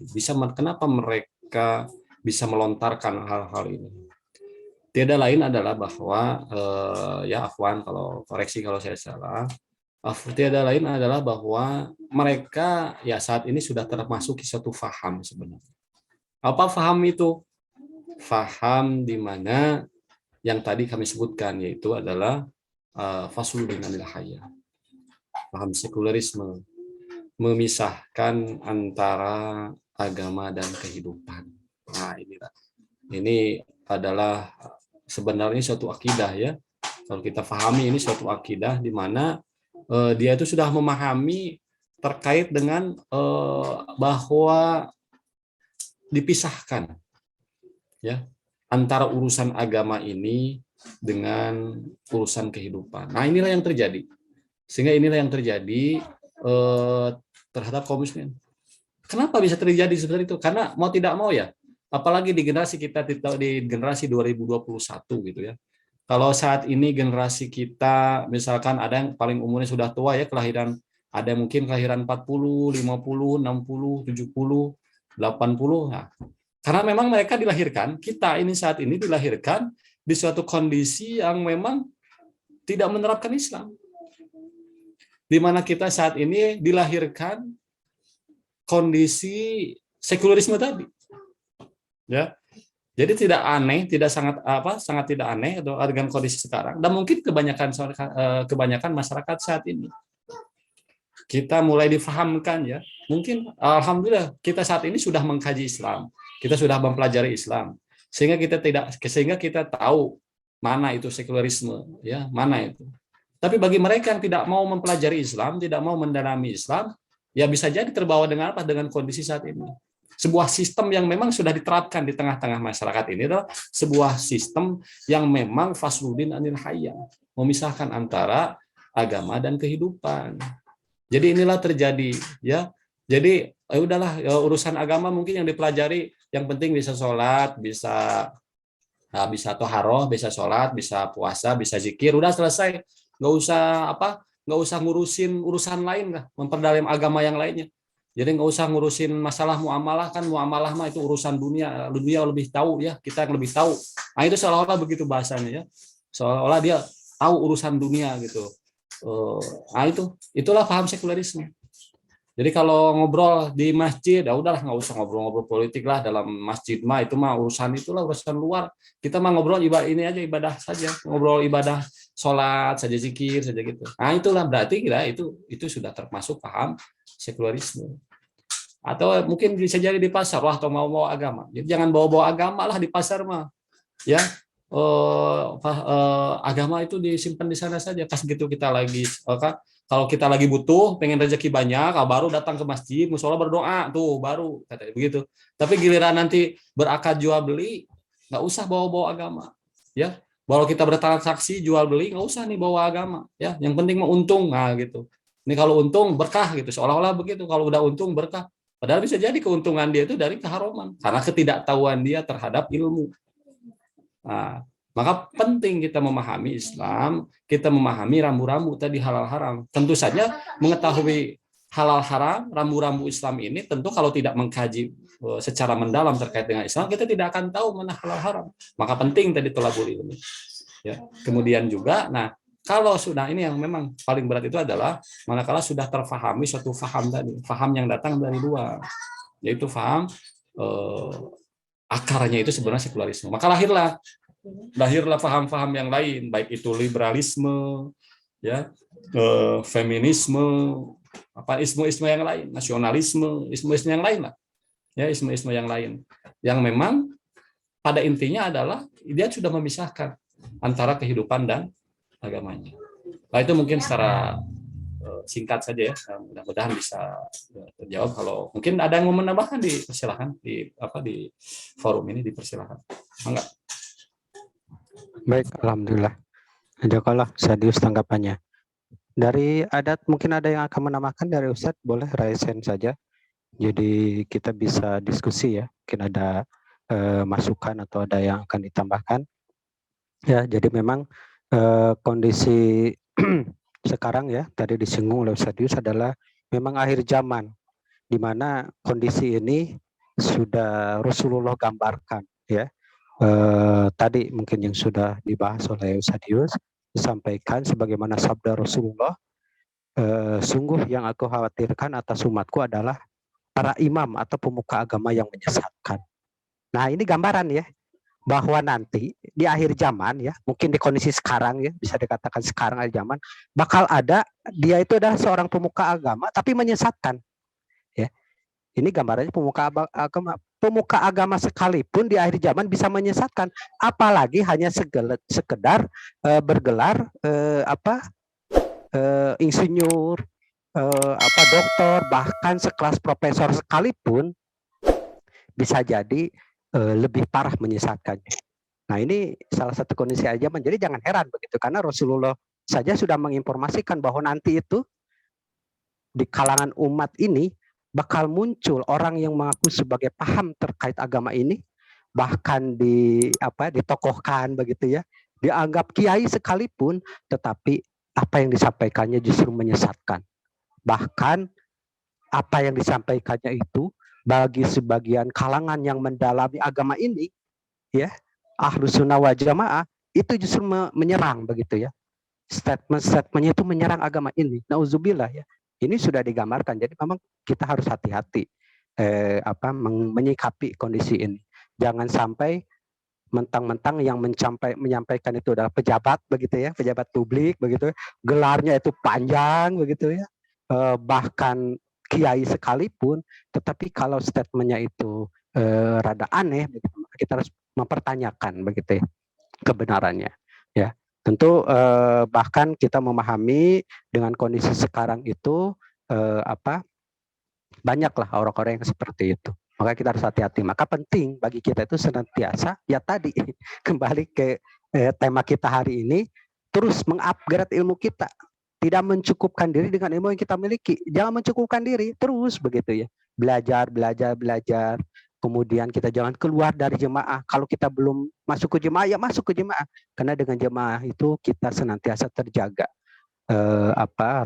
Kenapa mereka bisa melontarkan hal-hal ini? Tiada lain adalah bahwa ya Afwan kalau koreksi kalau saya salah. Tiada lain adalah bahwa mereka ya saat ini sudah termasuk suatu faham sebenarnya. Apa faham itu? Faham di mana yang tadi kami sebutkan yaitu adalah faslun anil hayya. Paham sekularisme, memisahkan antara agama dan kehidupan. Nah, ini adalah sebenarnya suatu akidah ya. Kalau kita pahami ini suatu akidah di mana dia itu sudah memahami terkait dengan bahwa dipisahkan ya antara urusan agama ini dengan urusan kehidupan. Nah, inilah yang terjadi. Sehingga inilah yang terjadi terhadap kaum muslimin. Kenapa bisa terjadi seperti itu? Karena mau tidak mau ya, apalagi di generasi kita di generasi 2021 gitu ya. Kalau saat ini generasi kita misalkan ada yang paling umurnya sudah tua ya, kelahiran ada yang mungkin kelahiran 40, 50, 60, 70, 80. Nah, karena memang mereka dilahirkan, kita ini saat ini dilahirkan di suatu kondisi yang memang tidak menerapkan Islam. Di mana kita saat ini dilahirkan kondisi sekularisme tadi. Ya. Jadi tidak aneh, sangat tidak aneh atau dengan kondisi sekarang dan mungkin kebanyakan masyarakat saat ini. Kita mulai difahamkan ya. Mungkin alhamdulillah kita saat ini sudah mengkaji Islam. Kita sudah mempelajari Islam. Sehingga kita tahu mana itu sekularisme, ya, mana itu. Tapi bagi mereka yang tidak mau mempelajari Islam, tidak mau mendalami Islam, ya bisa jadi terbawa dengan apa? Dengan kondisi saat ini. Sebuah sistem yang memang sudah diterapkan di tengah-tengah masyarakat ini adalah sebuah sistem yang memang fasludin anil hayya, memisahkan antara agama dan kehidupan. Jadi inilah terjadi, ya. Jadi udahlah, ya, urusan agama mungkin yang dipelajari, yang penting bisa sholat, bisa toharoh, bisa sholat, bisa puasa, bisa zikir, udah selesai. Nggak usah nggak usah ngurusin urusan lain lah, memperdalam agama yang lainnya. Jadi nggak usah ngurusin masalah muamalah, kan muamalah mah itu urusan dunia, dunia lebih tahu, ya, kita yang lebih tahu. Nah itu seolah-olah begitu bahasanya, ya, seolah-olah dia tahu urusan dunia gitu. Nah itulah paham sekularisme. Jadi kalau ngobrol di masjid, ya udahlah, nggak usah ngobrol-ngobrol politik lah dalam masjid mah, itu mah itulah urusan luar. Kita mah ngobrol ibadah ini aja, ibadah saja, ngobrol ibadah, sholat saja, zikir saja gitu. Nah itulah berarti kira itu sudah termasuk paham sekularisme. Atau mungkin bisa jadi di pasar, wah, atau mau agama. Jadi jangan bawa-bawa agama lah di pasar mah, ya. Agama itu disimpan di sana saja. Pas gitu kita lagi kalau kita lagi butuh, pengen rezeki banyak, baru datang ke masjid, musola berdoa, tuh baru katanya begitu. Tapi giliran nanti berakad jual beli, nggak usah bawa-bawa agama, ya. Kalau kita bertransaksi jual beli, nggak usah nih bawa agama, ya. Yang penting mau untung, nah gitu. Ini kalau untung berkah gitu, seolah-olah begitu. Kalau udah untung berkah, padahal bisa jadi keuntungan dia itu dari keharuman, karena ketidaktahuan dia terhadap ilmu. Nah, maka penting kita memahami Islam, kita memahami rambu-rambu tadi halal haram. Tentu saja mengetahui halal haram, rambu-rambu Islam ini tentu kalau tidak mengkaji secara mendalam terkait dengan Islam, kita tidak akan tahu mana halal haram. Maka penting tadi thalabul ilmi. Ya. Kemudian juga, nah kalau sudah, ini yang memang paling berat itu adalah manakala sudah terfahami suatu faham tadi, faham yang datang dari luar, yaitu faham akarnya itu sebenarnya sekularisme. Maka lahirlah paham-paham yang lain, baik itu liberalisme, ya, feminisme, isme-isme yang lain, nasionalisme, isme-isme yang lain lah, ya, isme-isme yang lain, yang memang pada intinya adalah dia sudah memisahkan antara kehidupan dan agamanya. Nah itu mungkin secara singkat saja, ya, mudah-mudahan bisa terjawab. Kalau mungkin ada yang mau menambahkan, dipersilahkan di forum ini, dipersilahkan. Enggak. Baik, alhamdulillah. Jazakallah Sadius tanggapannya. Dari adat mungkin ada yang akan menambahkan dari Ustadz, boleh raise hand saja. Jadi kita bisa diskusi, ya. Mungkin ada masukan atau ada yang akan ditambahkan. Ya, jadi memang kondisi sekarang, ya, tadi disinggung oleh Ustadz adalah memang akhir zaman, di mana kondisi ini sudah Rasulullah gambarkan, ya. Tadi mungkin yang sudah dibahas oleh Ustadz disampaikan sebagaimana sabda Rasulullah, sungguh yang aku khawatirkan atas umatku adalah para imam atau pemuka agama yang menyesatkan. Nah ini gambaran, ya, bahwa nanti di akhir zaman, ya, mungkin di kondisi sekarang, ya, bisa dikatakan sekarang akhir zaman, bakal ada dia itu adalah seorang pemuka agama tapi menyesatkan, ya. Ini gambarannya pemuka agama sekalipun di akhir zaman bisa menyesatkan, apalagi hanya sekedar bergelar insinyur, dokter, bahkan sekelas profesor sekalipun bisa jadi lebih parah menyesatkannya. Nah ini salah satu kondisi aja, jadi jangan heran begitu, karena Rasulullah saja sudah menginformasikan bahwa nanti itu di kalangan umat ini bakal muncul orang yang mengaku sebagai paham terkait agama ini, bahkan ditokohkan begitu, ya, dianggap kiai sekalipun, tetapi apa yang disampaikannya justru menyesatkan. Bahkan apa yang disampaikannya itu bagi sebagian kalangan yang mendalami agama ini, ya, Ahlus Sunnah wal Jamaah, itu justru menyerang begitu, ya. Statement-statementnya itu menyerang agama ini. Nauzubillah, ya. Ini sudah digambarkan. Jadi memang kita harus hati-hati menyikapi kondisi ini. Jangan sampai mentang-mentang yang menyampaikan itu adalah pejabat begitu, ya, pejabat publik begitu, gelarnya itu panjang begitu, ya. Bahkan kiai sekalipun, tetapi kalau statementnya itu rada aneh, begitu, kita harus mempertanyakan begitu, ya, kebenarannya, ya. Tentu bahkan kita memahami dengan kondisi sekarang itu banyaklah orang-orang yang seperti itu. Maka kita harus hati-hati. Maka penting bagi kita itu senantiasa, ya tadi kembali ke tema kita hari ini, terus mengupgrade ilmu kita. Tidak mencukupkan diri dengan ilmu yang kita miliki. Jangan mencukupkan diri, terus begitu ya. Belajar, belajar, belajar. Kemudian kita jangan keluar dari jemaah. Kalau kita belum masuk ke jemaah, ya masuk ke jemaah. Karena dengan jemaah itu kita senantiasa terjaga.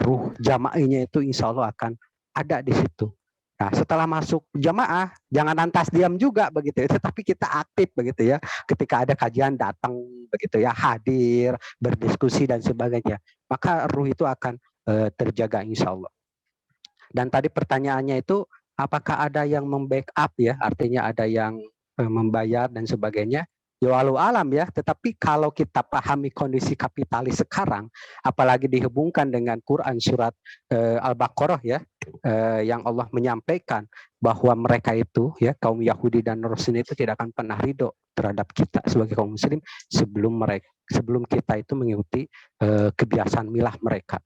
Ruh jamaahnya itu insya Allah akan ada di situ. Nah, setelah masuk jamaah, jangan lantas diam juga begitu ya, tetapi kita aktif begitu ya. Ketika ada kajian datang begitu ya, hadir, berdiskusi dan sebagainya. Maka ruh itu akan terjaga insya Allah. Dan tadi pertanyaannya itu, apakah ada yang membackup ya, artinya ada yang membayar dan sebagainya. Ya walau alam ya, tetapi kalau kita pahami kondisi kapitalis sekarang, apalagi dihubungkan dengan Quran surat Al-Baqarah ya, yang Allah menyampaikan bahwa mereka itu ya, kaum Yahudi dan Nasrani itu tidak akan pernah ridho terhadap kita sebagai kaum muslim sebelum kita itu mengikuti kebiasaan milah mereka.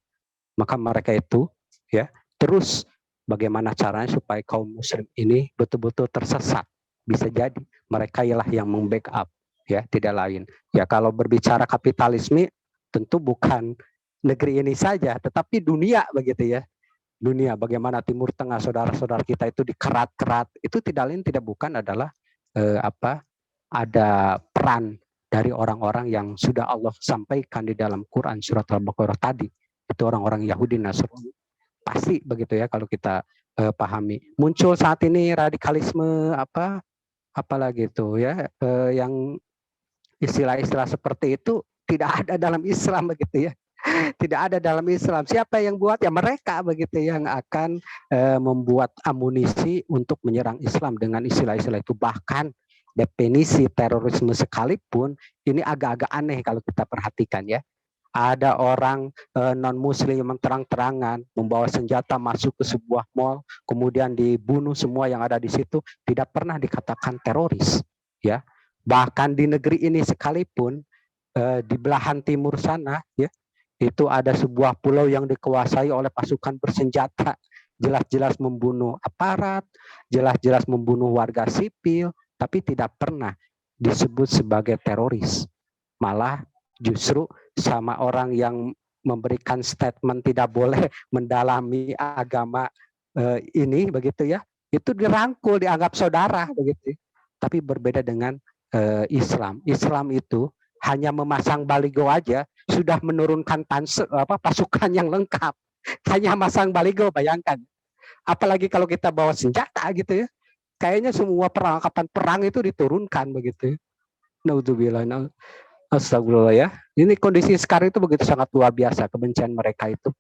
Maka mereka itu ya, terus bagaimana caranya supaya kaum muslim ini betul-betul tersesat. Bisa jadi mereka ialah yang membackup ya, tidak lain. Ya kalau berbicara kapitalisme tentu bukan negeri ini saja, tetapi dunia begitu ya. Dunia bagaimana Timur Tengah saudara-saudara kita itu dikerat-kerat, itu tidak lain tidak bukan adalah ada peran dari orang-orang yang sudah Allah sampaikan di dalam Quran surat Al-Baqarah tadi. Itu orang-orang Yahudi Nasrani. Pasti begitu ya kalau kita pahami. Muncul saat ini radikalisme apalagi itu ya, yang istilah-istilah seperti itu tidak ada dalam Islam begitu ya. Tidak ada dalam Islam. Siapa yang buat? Ya mereka begitu yang akan membuat amunisi untuk menyerang Islam dengan istilah-istilah itu. Bahkan definisi terorisme sekalipun ini agak-agak aneh kalau kita perhatikan ya. Ada orang non-muslim yang terang-terangan membawa senjata masuk ke sebuah mal, kemudian dibunuh semua yang ada di situ, tidak pernah dikatakan teroris ya. Bahkan di negeri ini sekalipun di belahan timur sana ya, itu ada sebuah pulau yang dikuasai oleh pasukan bersenjata, jelas-jelas membunuh aparat, jelas-jelas membunuh warga sipil, tapi tidak pernah disebut sebagai teroris. Malah justru sama orang yang memberikan statement tidak boleh mendalami agama ini begitu ya, itu dirangkul, dianggap saudara begitu. Tapi berbeda dengan Islam. Islam itu hanya memasang baligo aja sudah menurunkan pasukan yang lengkap. Hanya masang baligo, bayangkan. Apalagi kalau kita bawa senjata gitu ya. Kayaknya semua perlengkapan perang itu diturunkan begitu. Naudzubillah. Astagfirullah ya. Ini kondisi sekarang itu begitu sangat luar biasa, kebencian mereka itu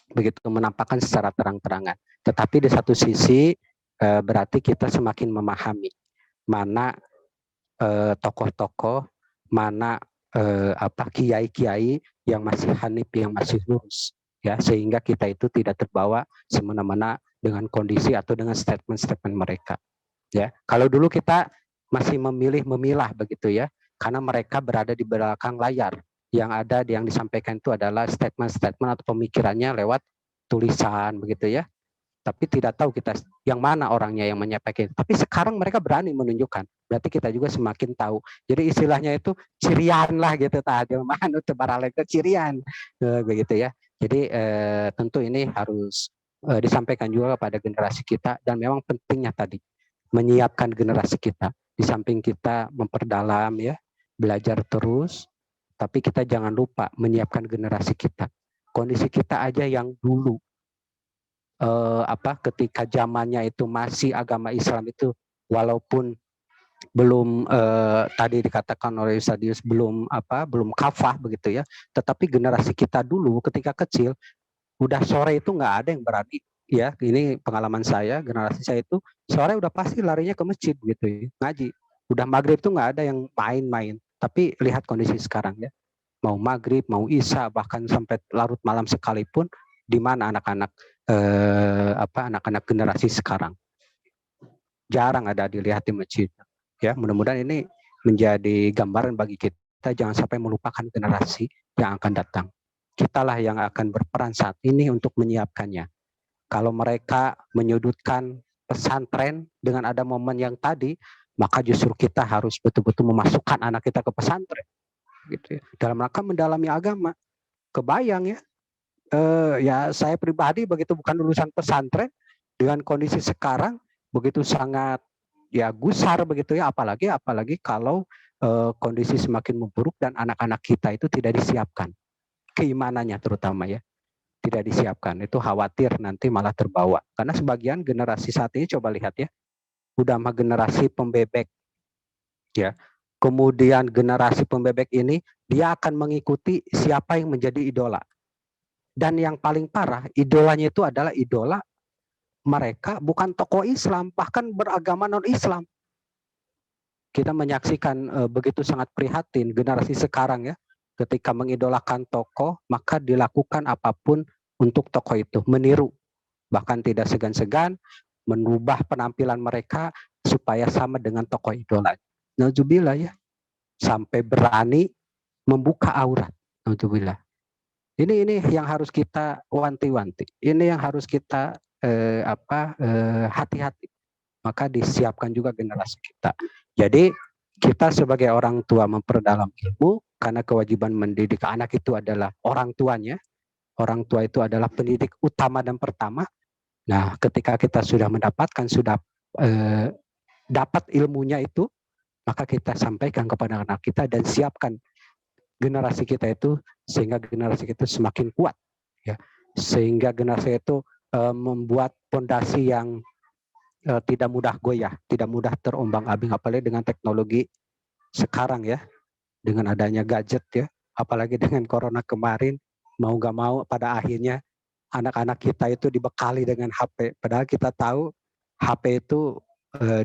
begitu menampakkan secara terang-terangan. Tetapi di satu sisi berarti kita semakin memahami mana tokoh-tokoh, mana kiai-kiai yang masih hanif, yang masih lurus ya, sehingga kita itu tidak terbawa semena-mena dengan kondisi atau dengan statement-statement mereka ya. Kalau dulu kita masih memilah begitu ya, karena mereka berada di belakang layar, yang ada yang disampaikan itu adalah statement-statement atau pemikirannya lewat tulisan begitu ya. Tapi tidak tahu kita yang mana orangnya yang menyampaikan. Tapi sekarang mereka berani menunjukkan. Berarti kita juga semakin tahu. Jadi istilahnya itu cirian lah gitu. Manut baralek cirian begitu ya. Jadi tentu ini harus disampaikan juga kepada generasi kita, dan memang pentingnya tadi menyiapkan generasi kita. Di samping kita memperdalam ya, belajar terus, tapi kita jangan lupa menyiapkan generasi kita. Kondisi kita aja yang dulu ketika zamannya itu masih agama Islam itu walaupun belum tadi dikatakan oleh Ustadius belum kafah begitu ya, tetapi generasi kita dulu ketika kecil udah sore itu nggak ada yang berani ya, ini pengalaman saya, generasi saya itu sore udah pasti larinya ke masjid gitu ya, ngaji. Udah maghrib itu nggak ada yang main-main. Tapi lihat kondisi sekarang ya, mau maghrib mau isya bahkan sampai larut malam sekalipun, di mana anak-anak anak-anak generasi sekarang jarang ada dilihat di masjid ya. Mudah-mudahan ini menjadi gambaran bagi kita, jangan sampai melupakan generasi yang akan datang. Kitalah yang akan berperan saat ini untuk menyiapkannya. Kalau mereka menyudutkan pesantren dengan ada momen yang tadi, maka justru kita harus betul-betul memasukkan anak kita ke pesantren gitu ya, dalam rangka mendalami agama. Kebayang ya, ya saya pribadi begitu bukan lulusan pesantren dengan kondisi sekarang begitu sangat ya gusar begitu ya, apalagi kalau kondisi semakin memburuk dan anak-anak kita itu tidak disiapkan keimanannya terutama ya, tidak disiapkan, itu khawatir nanti malah terbawa karena sebagian generasi saat ini coba lihat ya, udah mah generasi pembebek ya, kemudian generasi pembebek ini dia akan mengikuti siapa yang menjadi idola. Dan yang paling parah, idolanya itu adalah idola mereka bukan tokoh Islam, bahkan beragama non-Islam. Kita menyaksikan begitu sangat prihatin generasi sekarang ya, ketika mengidolakan tokoh, maka dilakukan apapun untuk tokoh itu, meniru. Bahkan tidak segan-segan merubah penampilan mereka supaya sama dengan tokoh idola. Nauzubillah ya, sampai berani membuka aurat. Nauzubillah. Ini yang harus kita wanti-wanti. Ini yang harus kita hati-hati. Maka disiapkan juga generasi kita. Jadi kita sebagai orang tua memperdalam ilmu karena kewajiban mendidik anak itu adalah orang tuanya. Orang tua itu adalah pendidik utama dan pertama. Nah, ketika kita sudah mendapatkan, sudah dapat ilmunya itu, maka kita sampaikan kepada anak kita dan siapkan generasi kita itu sehingga generasi kita semakin kuat ya, sehingga generasi itu membuat fondasi yang tidak mudah goyah, tidak mudah terombang-ambing, apalagi dengan teknologi sekarang ya, dengan adanya gadget ya, apalagi dengan corona kemarin, mau gak mau pada akhirnya anak-anak kita itu dibekali dengan HP, padahal kita tahu HP itu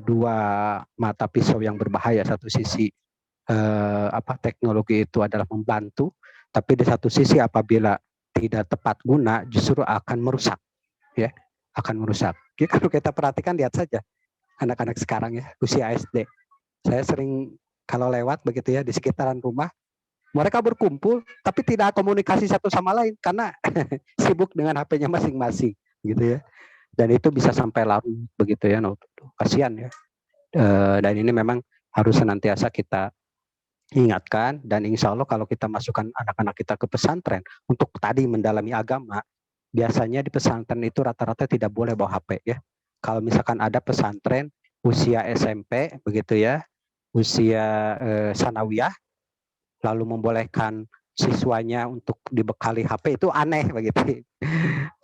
dua mata pisau yang berbahaya. Satu sisi teknologi itu adalah membantu, tapi di satu sisi apabila tidak tepat guna justru akan merusak ya, akan merusak. Jadi kalau kita perhatikan, lihat saja anak-anak sekarang ya, usia SD, saya sering kalau lewat begitu ya di sekitaran rumah, mereka berkumpul tapi tidak komunikasi satu sama lain karena sibuk dengan HP-nya masing-masing gitu ya, dan itu bisa sampai larut begitu ya. Kasihan ya, dan ini memang harus senantiasa kita ingatkan, dan insya Allah kalau kita masukkan anak-anak kita ke pesantren untuk tadi mendalami agama, biasanya di pesantren itu rata-rata tidak boleh bawa HP ya. Kalau misalkan ada pesantren usia SMP begitu ya, usia sanawiyah, lalu membolehkan siswanya untuk dibekali HP, itu aneh begitu.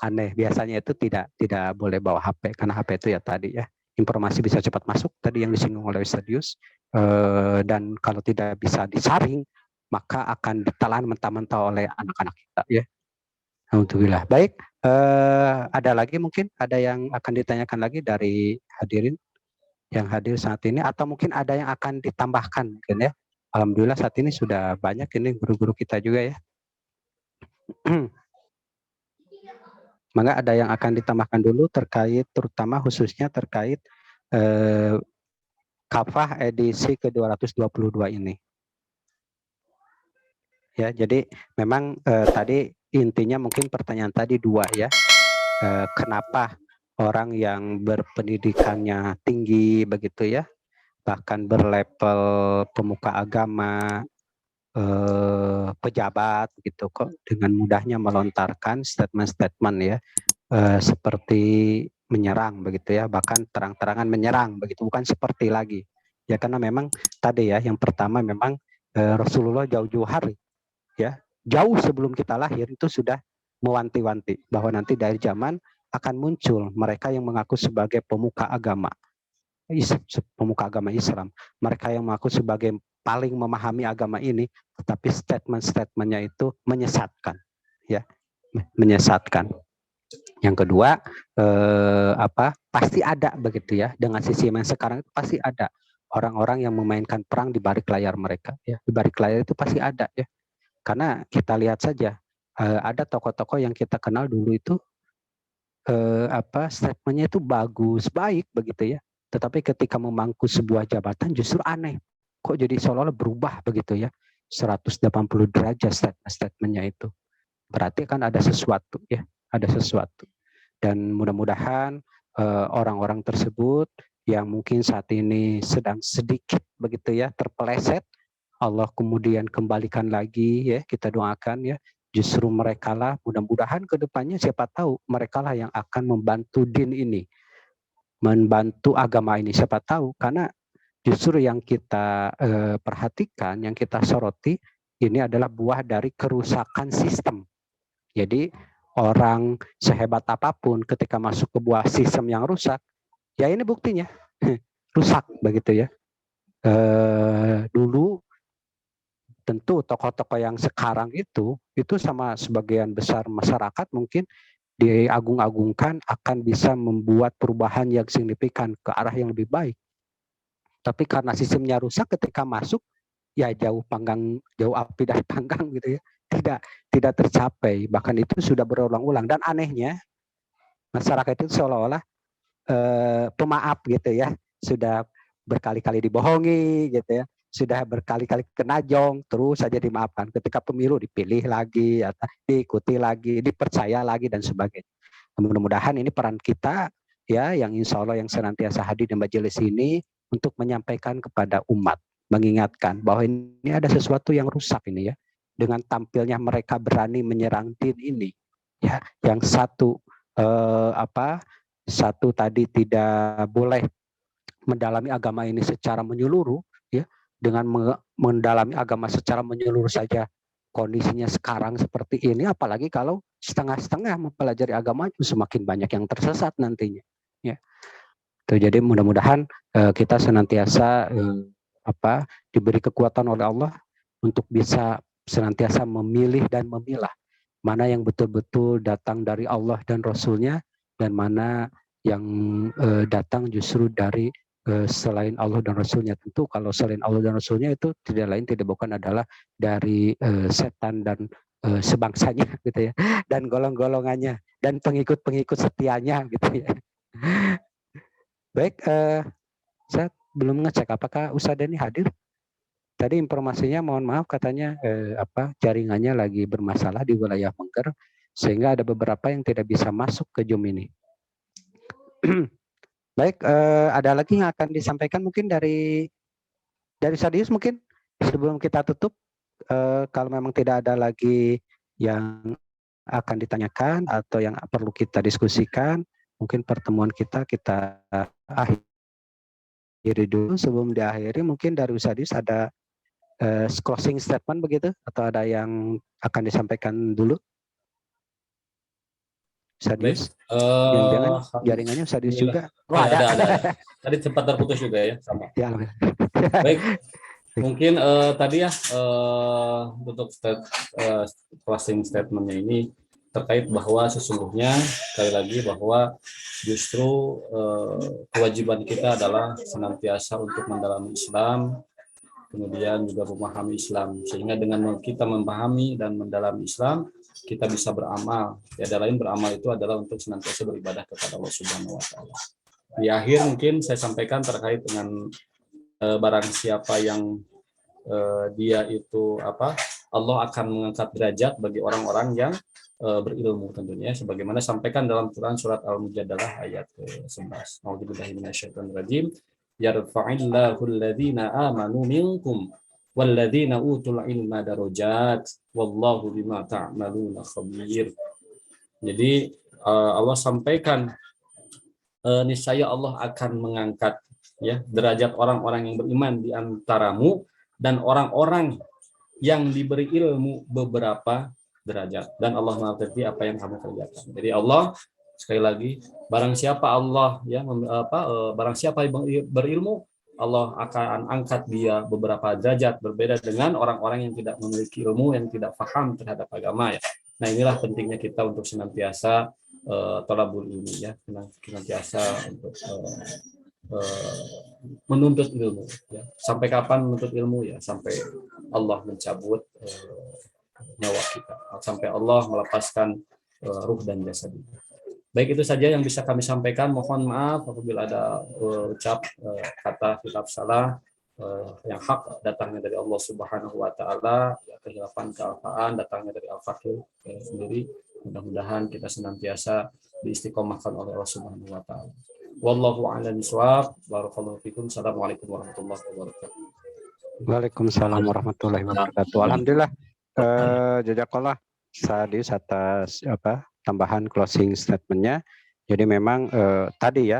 Aneh, biasanya itu tidak boleh bawa HP karena HP itu ya tadi ya, informasi bisa cepat masuk tadi yang disinggung oleh Ustadz, dan kalau tidak bisa disaring maka akan ditelan mentah-mentah oleh anak-anak kita ya. Alhamdulillah. Baik, ada lagi mungkin ada yang akan ditanyakan lagi dari hadirin yang hadir saat ini, atau mungkin ada yang akan ditambahkan mungkin ya. Alhamdulillah saat ini sudah banyak ini guru-guru kita juga ya. Maka ada yang akan ditambahkan dulu terkait, terutama khususnya terkait kafah edisi ke-222 ini. Ya, jadi memang tadi intinya mungkin pertanyaan tadi dua ya. Kenapa orang yang berpendidikannya tinggi begitu ya, bahkan berlevel pemuka agama, pejabat gitu, kok dengan mudahnya melontarkan statement-statement ya seperti menyerang begitu ya, bahkan terang-terangan menyerang begitu, bukan seperti lagi ya, karena memang tadi ya, yang pertama memang Rasulullah jauh-jauh hari ya, jauh sebelum kita lahir itu sudah mewanti-wanti bahwa nanti dari zaman akan muncul mereka yang mengaku sebagai pemuka agama Islam, mereka yang mengaku sebagai paling memahami agama ini, tetapi statement-statementnya itu menyesatkan ya, menyesatkan. Yang kedua pasti ada begitu ya, dengan sisi yang sekarang itu pasti ada orang-orang yang memainkan perang di balik layar mereka ya, di balik layar itu pasti ada ya. Karena kita lihat saja ada tokoh-tokoh yang kita kenal dulu itu statementnya itu bagus, baik begitu ya. Tetapi ketika memangku sebuah jabatan justru aneh. Kok jadi seolah-olah berubah begitu ya. 180 derajat statementnya itu. Berarti kan ada sesuatu ya, ada sesuatu. Dan mudah-mudahan orang-orang tersebut yang mungkin saat ini sedang sedikit begitu ya terpeleset, Allah kemudian kembalikan lagi ya, kita doakan ya, justru merekalah mudah-mudahan ke depannya siapa tahu merekalah yang akan membantu din ini, membantu agama ini, siapa tahu, karena justru yang kita perhatikan, yang kita soroti ini adalah buah dari kerusakan sistem. Jadi orang sehebat apapun ketika masuk ke buah sistem yang rusak, ya ini buktinya rusak begitu ya. Dulu tentu tokoh-tokoh yang sekarang itu sama sebagian besar masyarakat mungkin diagung-agungkan akan bisa membuat perubahan yang signifikan ke arah yang lebih baik. Tapi karena sistemnya rusak ketika masuk, ya jauh api dari panggang gitu ya, tidak tercapai. Bahkan itu sudah berulang-ulang, dan anehnya masyarakat itu seolah-olah pemaaf gitu ya, sudah berkali-kali dibohongi gitu ya, sudah berkali-kali kena jong, terus saja dimaafkan. Ketika pemilu dipilih lagi, atau diikuti lagi, dipercaya lagi dan sebagainya. Mudah-mudahan ini peran kita ya, yang insya Allah yang senantiasa hadir di majelis ini untuk menyampaikan kepada umat, mengingatkan bahwa ini ada sesuatu yang rusak ini ya, dengan tampilnya mereka berani menyerang din ini ya. Yang satu satu tadi tidak boleh mendalami agama ini secara menyeluruh ya, dengan mendalami agama secara menyeluruh saja kondisinya sekarang seperti ini, apalagi kalau setengah-setengah mempelajari agama, semakin banyak yang tersesat nantinya ya. Tuh, jadi mudah-mudahan kita senantiasa diberi kekuatan oleh Allah untuk bisa senantiasa memilih dan memilah mana yang betul-betul datang dari Allah dan Rasul-Nya, dan mana yang datang justru dari selain Allah dan Rasul-Nya. Tentu kalau selain Allah dan Rasul-Nya itu tidak lain tidak bukan adalah dari setan dan sebangsanya gitu ya, dan golong-golongannya dan pengikut-pengikut setianya gitu ya. Baik, saya belum ngecek apakah Ustadz Denny hadir. Tadi informasinya mohon maaf katanya jaringannya lagi bermasalah di wilayah Mengker, sehingga ada beberapa yang tidak bisa masuk ke Zoom ini. Baik, ada lagi yang akan disampaikan mungkin dari Sadius mungkin sebelum kita tutup, kalau memang tidak ada lagi yang akan ditanyakan atau yang perlu kita diskusikan, mungkin pertemuan kita akhiri dulu. Sebelum diakhiri mungkin dari Sadius ada closing statement begitu, atau ada yang akan disampaikan dulu? Sadius, jangan jaringannya Sadius juga. Oh, ada. Tadi sempat terputus juga ya, sama. Ya, baik. Mungkin tadi ya untuk closing statementnya ini terkait bahwa sesungguhnya sekali lagi bahwa justru kewajiban kita adalah senantiasa untuk mendalami Islam, kemudian juga memahami Islam, sehingga dengan kita memahami dan mendalami Islam kita bisa beramal. Tiada lain beramal itu adalah untuk senantiasa beribadah kepada Allah Subhanahu wa taala. Di akhir mungkin saya sampaikan terkait dengan barang siapa yang dia itu Allah akan mengangkat derajat bagi orang-orang yang berilmu tentunya, sebagaimana sampaikan dalam Quran surat Al-Mujadalah ayat 11. A'udzubillahi minasyaitonirrajim. Yarfa'illahu alladhina amanu minkum walladzina utul ilma darajat wallahu bima ta'maluna khabir. Jadi Allah sampaikan niscaya Allah akan mengangkat ya derajat orang-orang yang beriman di antaramu dan orang-orang yang diberi ilmu beberapa derajat, dan Allah mengetahui apa yang kamu kerjakan. Jadi Allah sekali lagi, barang siapa Allah ya barang siapa yang berilmu, Allah akan angkat dia beberapa derajat, berbeda dengan orang-orang yang tidak memiliki ilmu, yang tidak paham terhadap agama ya. Nah, inilah pentingnya kita untuk senantiasa thalabul ilmi ya, senantiasa untuk menuntut ilmu ya. Sampai kapan menuntut ilmu ya? Sampai Allah mencabut nyawa kita, sampai Allah melepaskan ruh dan jasad kita. Baik, itu saja yang bisa kami sampaikan. Mohon maaf apabila ada ucap kata khilaf salah, yang hak datangnya dari Allah Subhanahu wa taala, ya, kehilapan kealfaan datangnya dari Al-Fakir sendiri. Mudah-mudahan kita senantiasa diistiqomahkan oleh Allah Subhanahu wa taala. Wallahu a'lam bishawab. Barakallahu fikum. Assalamualaikum warahmatullahi wabarakatuh. Waalaikumsalam warahmatullahi wabarakatuh. Alhamdulillah, jazakallah Sadis atas tambahan closing statement-nya. Jadi memang tadi ya,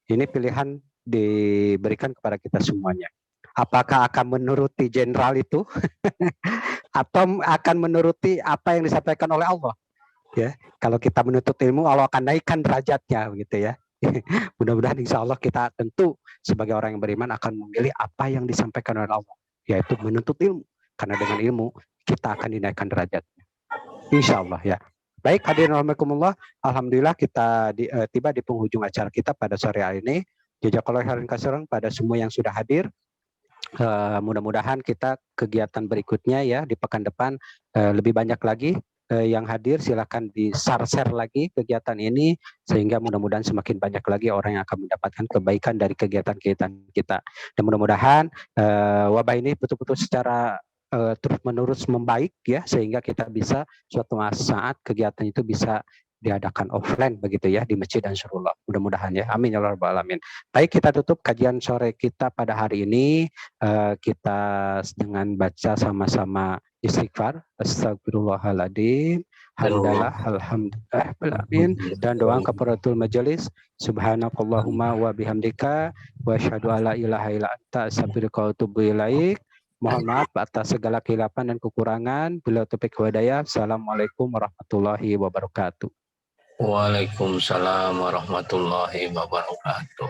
ini pilihan diberikan kepada kita semuanya. Apakah akan menuruti jenderal itu atau akan menuruti apa yang disampaikan oleh Allah? Ya, kalau kita menuntut ilmu, Allah akan naikkan derajatnya, begitu ya. Mudah-mudahan insya Allah kita tentu sebagai orang yang beriman akan memilih apa yang disampaikan oleh Allah, yaitu menuntut ilmu. Karena dengan ilmu kita akan dinaikkan derajatnya. Insya Allah ya. Baik, hadirin rahimakumullah. Alhamdulillah kita tiba di penghujung acara kita pada sore hari ini. Jazakallahu khairan katsiran pada semua yang sudah hadir. Mudah-mudahan kita kegiatan berikutnya ya di pekan depan lebih banyak lagi yang hadir. Silakan di-share lagi kegiatan ini sehingga mudah-mudahan semakin banyak lagi orang yang akan mendapatkan kebaikan dari kegiatan-kegiatan kita. Dan mudah-mudahan wabah ini betul-betul secara terus-menerus membaik ya, sehingga kita bisa suatu saat kegiatan itu bisa diadakan offline begitu ya di masjid Ansarullah. Mudah-mudahan ya. Amin ya rabbal alamin. Baik, kita tutup kajian sore kita pada hari ini. Kita dengan baca sama-sama istighfar, astagfirullahaladzim, hamdalah, alhamdulillah, dan doa kafaratul majelis, subhanakallahumma wa bihamdika wa asyhadu alla ilaha illa anta astaghfiruka wa atubu ilaik. Mohon maaf atas segala kehilapan dan kekurangan. Bila taufiq wa hidayah. Assalamualaikum warahmatullahi wabarakatuh. Waalaikumsalam warahmatullahi wabarakatuh.